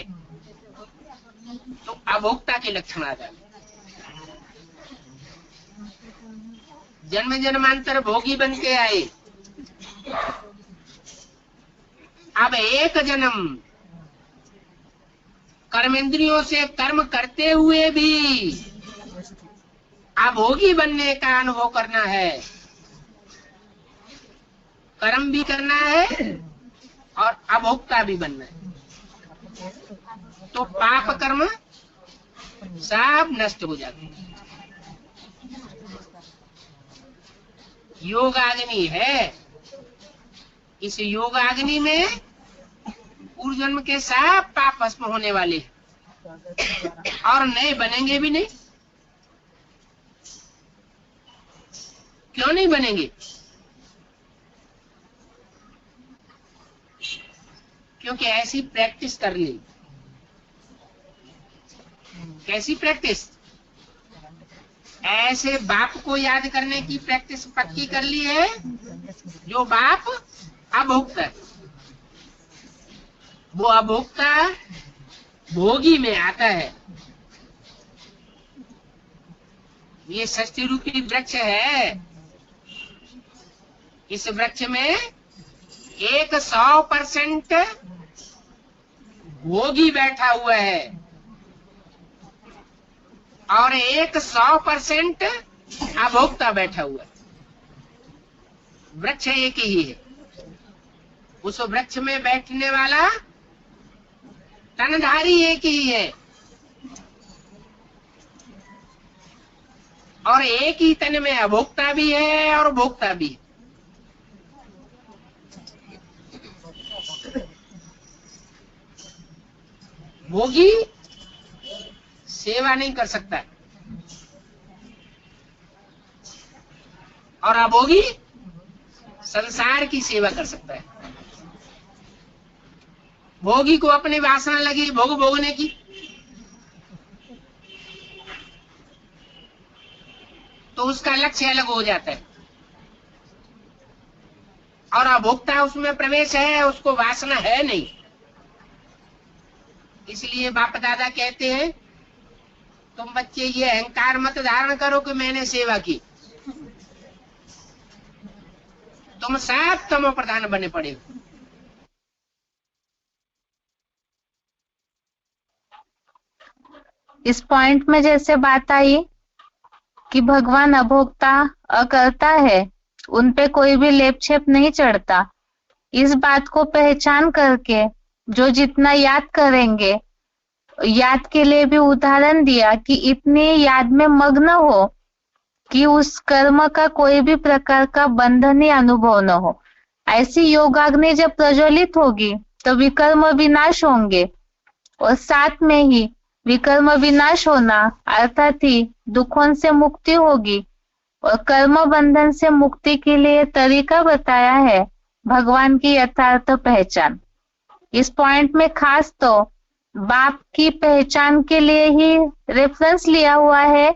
तो अभोक्ता के लक्षण आ जाएंगे। जन्म जन्मांतर भोगी बन के आए, अब एक जन्म कर्मेंद्रियों से कर्म करते हुए भी अभोगी बनने का अनुभव करना है। कर्म भी करना है और अभोक्ता भी बनना है, तो पाप कर्म सब नष्ट हो जाते हैं। योगाग्नि है, इस योगाग्नि में पूर्व जन्म के सब पाप भस्म होने वाले हैं और नए बनेंगे भी नहीं। क्यों नहीं बनेंगे? क्योंकि ऐसी प्रैक्टिस कर ली। कैसी प्रैक्टिस? ऐसे बाप को याद करने की प्रैक्टिस पक्की कर ली है जो बाप अभोक्ता है। वो अभोक्ता भोगी में आता है। ये षष्ठी रूपी वृक्ष है, इस वृक्ष में 100% भोगी बैठा हुआ है और 100% अभोक्ता बैठा हुआ है। वृक्ष एक ही है। उस वृक्ष में बैठने वाला तनधारी एक ही है और एक ही तन में अभोक्ता भी है और भोक्ता भी है। भोगी सेवा नहीं कर सकता और अभोगी संसार की सेवा कर सकता है। भोगी को अपनी वासना लगी भोग भोगने की, तो उसका लक्ष्य अलग हो जाता है और अभोक्ता उसमें प्रवेश है, उसको वासना है नहीं। इसलिए बाप दादा कहते हैं तुम बच्चे ये अहंकार मत धारण करो कि मैंने सेवा की। तुम सब तमो प्रधान बने पड़े हो। इस पॉइंट में जैसे बात आई कि भगवान अभोक्ता अकर्ता है, उन पे कोई भी लेप छेप नहीं चढ़ता। इस बात को पहचान करके जो जितना याद करेंगे, याद के लिए भी उदाहरण दिया कि इतनी याद में मग्न हो कि उस कर्म का कोई भी प्रकार का बंधन ही अनुभव न हो। ऐसी योगाग्नि जब प्रज्वलित होगी तो विकर्म विनाश होंगे और साथ में ही विकर्म विनाश होना अर्थात ही दुखों से मुक्ति होगी। और कर्म बंधन से मुक्ति के लिए तरीका बताया है भगवान की यथार्थ पहचान। इस पॉइंट में खास तो बाप की पहचान के लिए ही रेफरेंस लिया हुआ है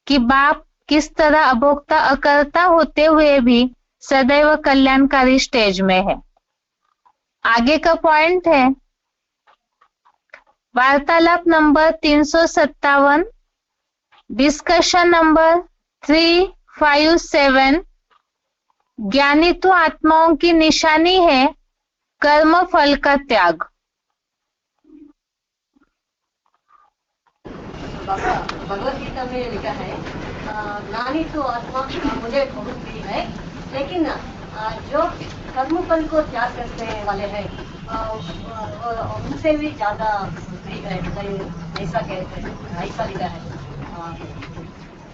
कि बाप किस तरह अभोक्ता अकर्ता होते हुए भी सदैव कल्याणकारी स्टेज में है। आगे का पॉइंट है वार्तालाप नंबर 357, डिस्कशन नंबर 357। ज्ञानी तो आत्माओं की निशानी है, कर्म फल का त्याग। भगवत गीता में लिखा है ज्ञानी तो आत्मा मुझे बहुत प्रिय है, लेकिन जो कर्म फल को त्याग करने वाले हैं उनसे भी ज्यादा प्रिय है, ऐसा कहते हैं, ऐसा लिखा है।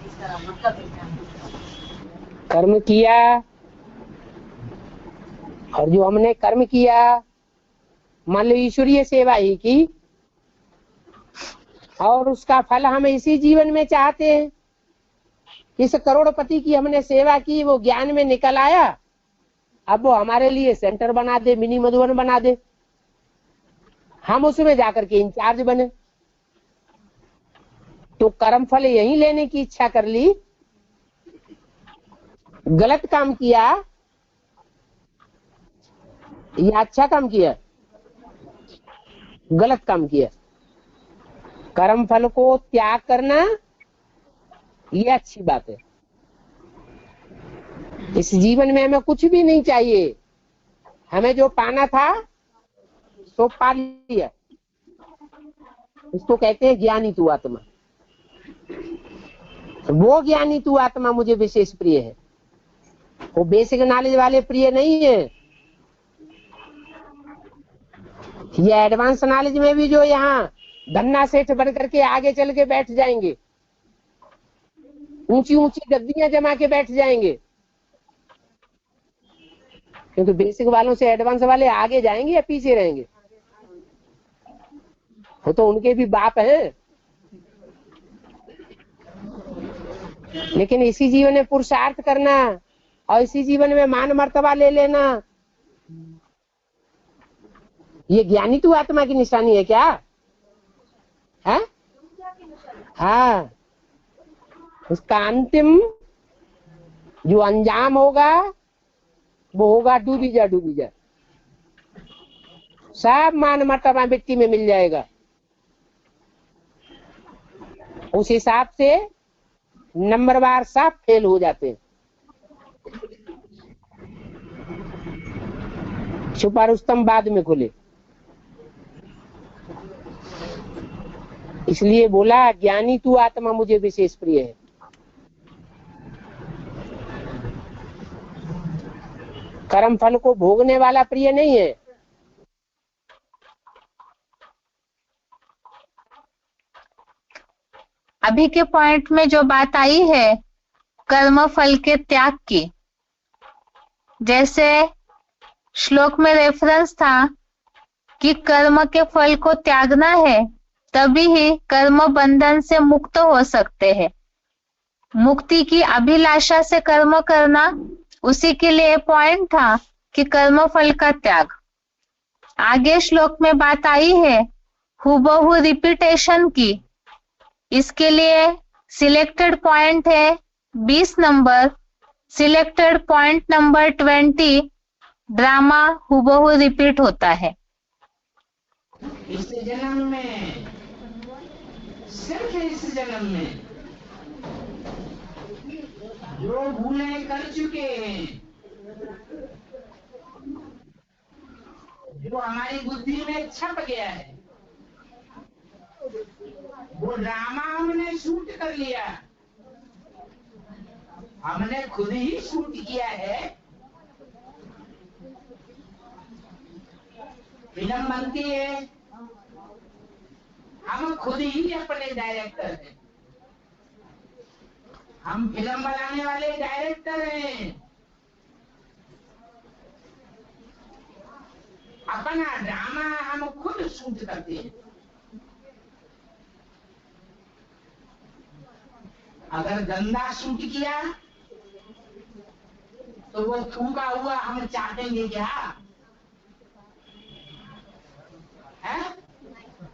इसका मतलब क्या है? कर्म किया और जो हमने कर्म किया, मान लो ईश्वरीय सेवा ही की और उसका फल हम इसी जीवन में चाहते हैं। इस करोड़पति की हमने सेवा की, वो ज्ञान में निकल आया, अब वो हमारे लिए सेंटर बना दे, मिनी मधुबन बना दे, हम उसमें जाकर के इंचार्ज बने। तो कर्म फल यही लेने की इच्छा कर ली, गलत काम किया या अच्छा काम किया? गलत काम किया। कर्म फल को त्याग करना ये अच्छी बात है। इस जीवन में हमें कुछ भी नहीं चाहिए, हमें जो पाना था सो पा लिया। इसको कहते हैं ज्ञानी तू आत्मा। वो ज्ञानी तू आत्मा मुझे विशेष प्रिय है, वो बेसिक नॉलेज वाले प्रिय नहीं है। ये एडवांस नॉलेज में भी जो यहाँ धन्ना सेठ बन करके आगे चल के बैठ जाएंगे, ऊंची ऊंची गद्दियां जमा के बैठ जाएंगे, क्योंकि बेसिक वालों से एडवांस वाले आगे जाएंगे या पीछे रहेंगे? वो तो उनके भी बाप हैं। लेकिन इसी जीवन में पुरुषार्थ करना और इसी जीवन में मान मर्तबा ले लेना, ये ज्ञानी तू आत्मा की निशानी है क्या? है? हाँ, उसका अंतिम जो अंजाम होगा वो होगा डूबी जा डूबी जा। सब मान मर्तबा मिट्टी में मिल जाएगा। उस हिसाब से नंबरवार सब फेल हो जाते हैं। छुपा रुस्तम बाद में खुले। इसलिए बोला ज्ञानी तू आत्मा मुझे विशेष प्रिय है। कर्म फल को भोगने वाला प्रिय नहीं है। अभी के पॉइंट में जो बात आई है कर्म फल के त्याग की, जैसे श्लोक में रेफरेंस था कि कर्म के फल को त्यागना है, तभी ही कर्म बंधन से मुक्त हो सकते हैं। मुक्ति की अभिलाषा से कर्म करना, उसी के लिए पॉइंट था कि कर्म फल का त्याग। आगे श्लोक में बात आई है हुबहू रिपीटेशन की। इसके लिए सिलेक्टेड पॉइंट है 20 number, selected point number 20, drama हुबहू रिपीट होता है। इस जन्म में, सिर्फ इस जन्म में जो भूलें कर चुके हैं, जो हमारी बुद्धि में छप गया है, वो ड्रामा हमने शूट कर लिया। हमने खुद ही शूट किया है। फिल्म बनती है, हम खुद ही अपने डायरेक्टर हैं। हम फिल्म बनाने वाले डायरेक्टर हैं। अपना ड्रामा हम खुद शूट करते हैं। अगर गंदा शूट किया तो वो थूका हुआ हम चाटेंगे क्या? है?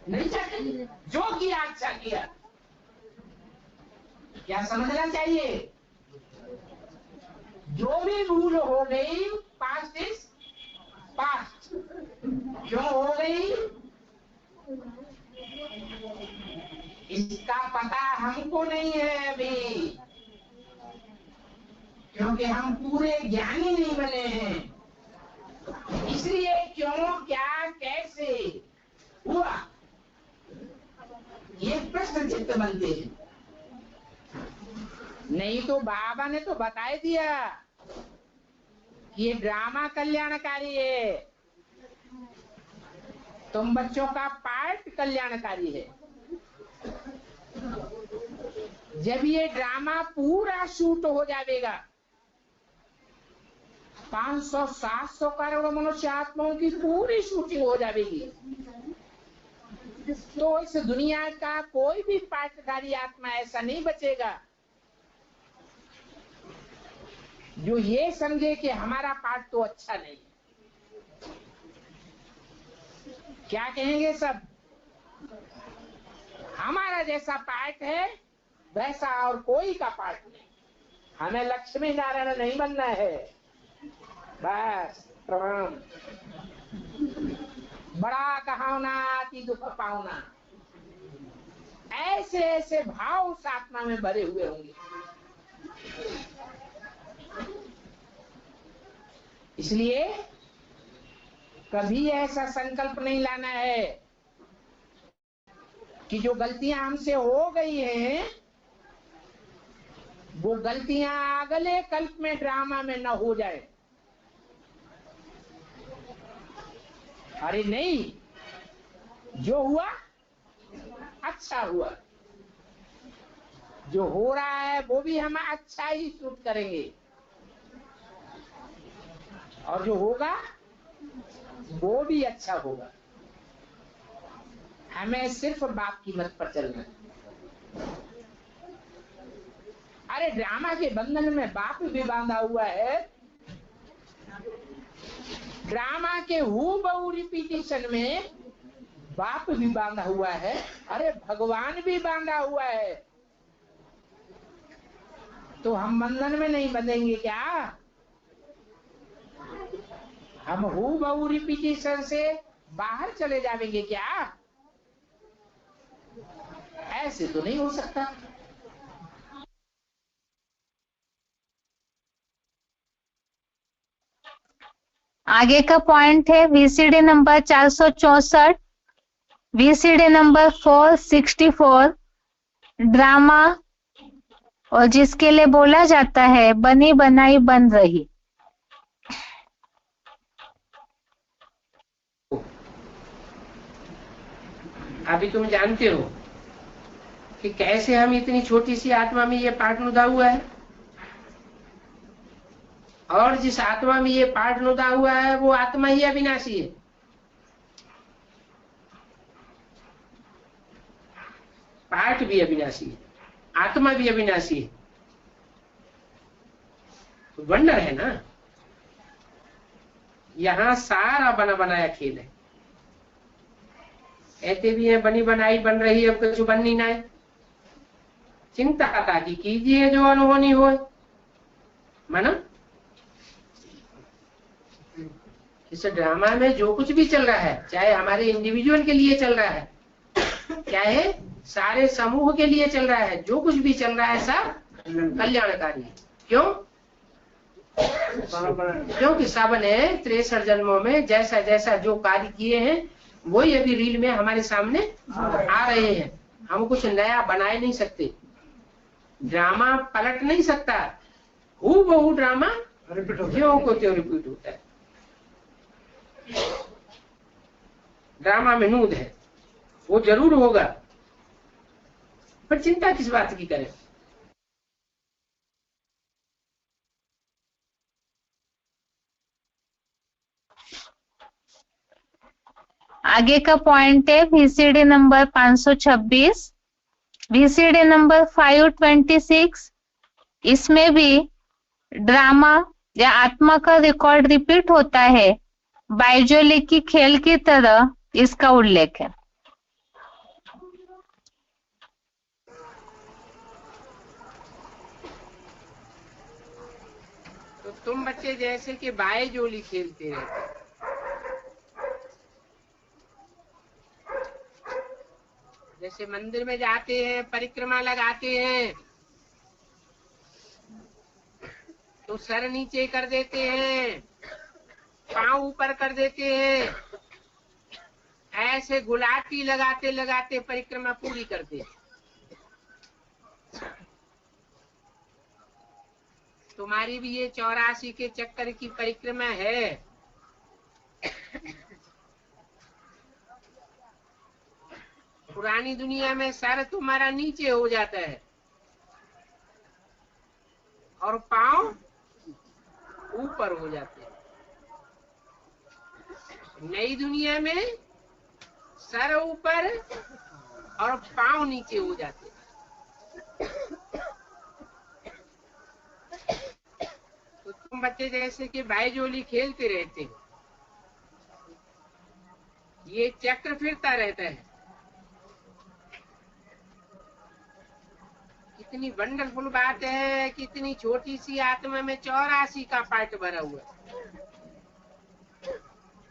नहीं चाटेंगे। जो किया अच्छा किया। क्या समझना चाहिए? जो भी भूल हो गई, पास्ट इज पास्ट। हमको नहीं है अभी, क्योंकि हम पूरे ज्ञानी नहीं बने हैं। इसलिए क्यों, क्या, कैसे हुआ, ये प्रश्न चित्त बनते हैं। नहीं तो बाबा ने तो बता दिया कि ये ड्रामा कल्याणकारी है, तुम बच्चों का पार्ट कल्याणकारी है। जब ये ड्रामा पूरा शूट हो जाएगा, 500-700 करोड़ मनुष्य आत्माओं की पूरी शूटिंग हो जाएगी, तो इस दुनिया का कोई भी पार्टधारी आत्मा ऐसा नहीं बचेगा जो ये समझे कि हमारा पार्ट तो अच्छा नहीं है। क्या कहेंगे सब, हमारा जैसा पार्ट है वैसा और कोई का पार्ट नहीं, हमें लक्ष्मी नारायण नहीं बनना है। बस प्रणाम। बड़ा कहावना अति दुख पावना, ऐसे ऐसे भाव उस आत्मा में भरे हुए होंगे। इसलिए कभी ऐसा संकल्प नहीं लाना है कि जो गलतियां हमसे हो गई हैं वो गलतियां अगले कल्प में ड्रामा में न हो जाए। अरे नहीं, जो हुआ अच्छा हुआ, जो हो रहा है वो भी हम अच्छा ही शूट करेंगे, और जो होगा वो भी अच्छा होगा। हमें सिर्फ बाप की मत पर चलना है। अरे ड्रामा के बंधन में बाप भी बांधा हुआ है, ड्रामा के हूबहू रिपीटिशन में बाप भी बांधा हुआ है, अरे भगवान भी बांधा हुआ है। तो हम बंधन में नहीं बंधेंगे क्या? हम हूबहू रिपीटिशन से बाहर चले जाएंगे क्या? ऐसे तो नहीं हो सकता। आगे का पॉइंट है VCD number 464, VCD number 464, drama और जिसके लिए बोला जाता है बनी बनाई बन रही। अभी तुम जानते हो कि कैसे हम इतनी छोटी सी आत्मा में ये पार्ट नुदा हुआ है, और जिस आत्मा में ये पार्ट नुदा हुआ है वो आत्मा ही अविनाशी है। पार्ट भी अविनाशी है, आत्मा भी अविनाशी है। वंडर है ना, यहाँ सारा बना बनाया खेल है। ऐसे भी है बनी बनाई बन रही है, अब कुछ बननी ना है। चिंता ताकि कीजिए जो अनहोनी हो, मानो इस ड्रामा में जो कुछ भी चल रहा है, चाहे हमारे इंडिविजुअल के लिए चल रहा है, चाहे सारे समूह के लिए चल रहा है, जो कुछ भी चल रहा है सब कल्याणकारी है। क्यों? क्योंकि सब ने 63 जन्मों में जैसा जैसा जो कार्य किए हैं वही अभी रील में हमारे सामने आ रहे हैं। हम कुछ नया बनाए नहीं सकते, ड्रामा पलट नहीं सकता, हूबहू ड्रामा ज्यों को त्यों रिपीट होता है। ड्रामा में नूद है, वो जरूर होगा, पर चिंता किस बात की करें। आगे का पॉइंट है वीसीडी नंबर 526, वीसीडी नंबर 526। इसमें भी ड्रामा या आत्मा का रिकॉर्ड रिपीट होता है, बाइजोली की खेल की तरह इसका उल्लेख है। तो तुम बच्चे जैसे कि बाइजोली खेलते रहते, जैसे मंदिर में जाते हैं, परिक्रमा लगाते हैं, तो सर नीचे कर देते हैं, पांव ऊपर कर देते हैं, ऐसे गुलाटी लगाते लगाते परिक्रमा पूरी करते हैं। तुम्हारी भी ये 84 के चक्कर की परिक्रमा है। पुरानी दुनिया में सर तुम्हारा नीचे हो जाता है और पांव ऊपर हो जाते हैं। नई दुनिया में सर ऊपर और पांव नीचे हो जाते हैं। तो तुम बच्चे जैसे कि भाईजोली खेलते रहते हो, ये चक्र फिरता रहता है। कितनी वंडरफुल बात है, कितनी छोटी सी आत्मा में 84 का पार्ट भरा हुआ है,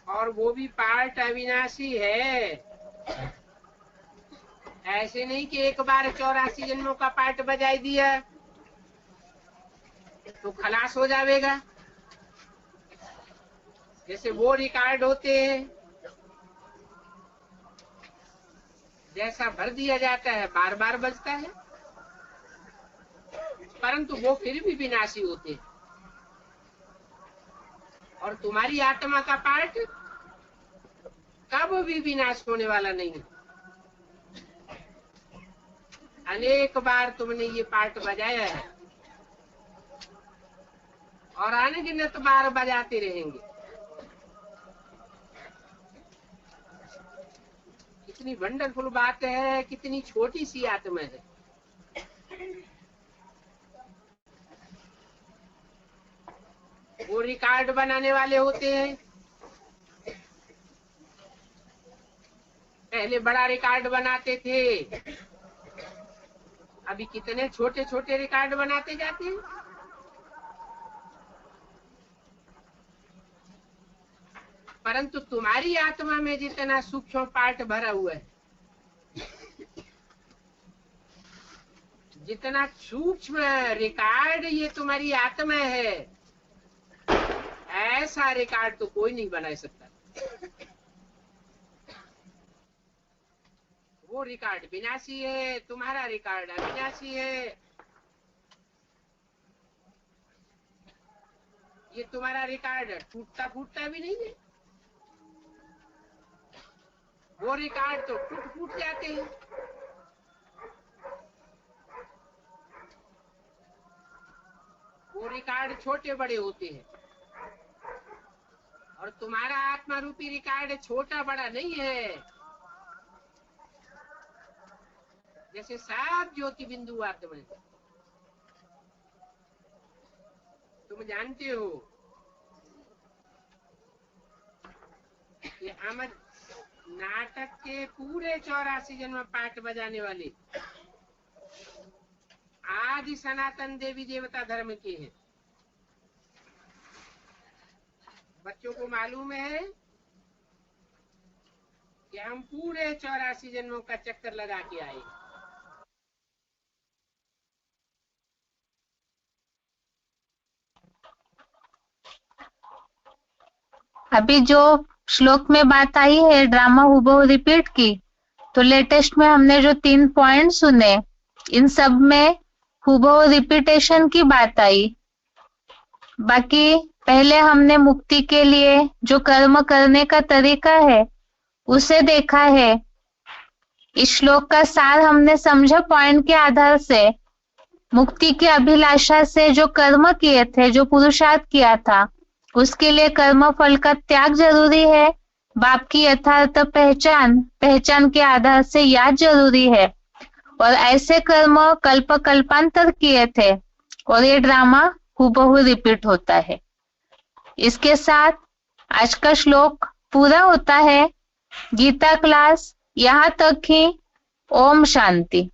और वो भी पार्ट अविनाशी है। ऐसे नहीं कि एक बार 84 जन्मों का पार्ट बजाई दिया तो खलास हो जाएगा। जैसे वो रिकॉर्ड होते हैं, जैसा भर दिया जाता है बार बार बजता है, परंतु वो फिर भी विनाशी होते हैं। और तुम्हारी आत्मा का पार्ट कब भी विनाश होने वाला नहीं है। अनेक बार तुमने ये पार्ट बजाया है और अनगिनत बार बजाते रहेंगे। कितनी वंडरफुल बात है, कितनी छोटी सी आत्मा है। वो रिकॉर्ड बनाने वाले होते हैं। पहले बड़ा रिकॉर्ड बनाते थे, अभी कितने छोटे छोटे रिकॉर्ड बनाते जाते हैं। परंतु तुम्हारी आत्मा में जितना सूक्ष्म पार्ट भरा हुआ है, जितना सूक्ष्म रिकॉर्ड ये तुम्हारी आत्मा है, ऐसा रिकॉर्ड तो कोई नहीं बना सकता। वो रिकॉर्ड विनाशी है, तुम्हारा रिकॉर्ड अविनाशी है। ये तुम्हारा रिकॉर्ड टूटता फूटता भी नहीं है, वो रिकॉर्ड तो टूट फूट जाते हैं। वो रिकॉर्ड छोटे बड़े होते हैं, और तुम्हारा आत्मा रूपी रिकॉर्ड छोटा बड़ा नहीं है। जैसे सब ज्योति बिंदु आत्मा है। तुम जानते हो कि अमर नाटक के पूरे 84 जन्म पाठ बजाने वाले आदि सनातन देवी देवता धर्म के हैं। बच्चों को मालूम है कि हम पूरे 84 जन्मों का चक्कर लगा के आए। अभी जो श्लोक में बात आई है ड्रामा हुबहू रिपीट की, तो लेटेस्ट में हमने जो 3 पॉइंट सुने, इन सब में हुबहू रिपीटेशन की बात आई। बाकी पहले हमने मुक्ति के लिए जो कर्म करने का तरीका है उसे देखा है। इस श्लोक का सार हमने समझा पॉइंट के आधार से। मुक्ति की अभिलाषा से जो कर्म किए थे, जो पुरुषार्थ किया था, उसके लिए कर्म फल का त्याग जरूरी है। बाप की यथार्थ पहचान के आधार से याद जरूरी है। और ऐसे कर्म कल्प कल्पांतर किए थे और ये ड्रामा हुबहू रिपीट होता है। इसके साथ आज का श्लोक पूरा होता है। गीता क्लास यहाँ तक ही। ओम शांति।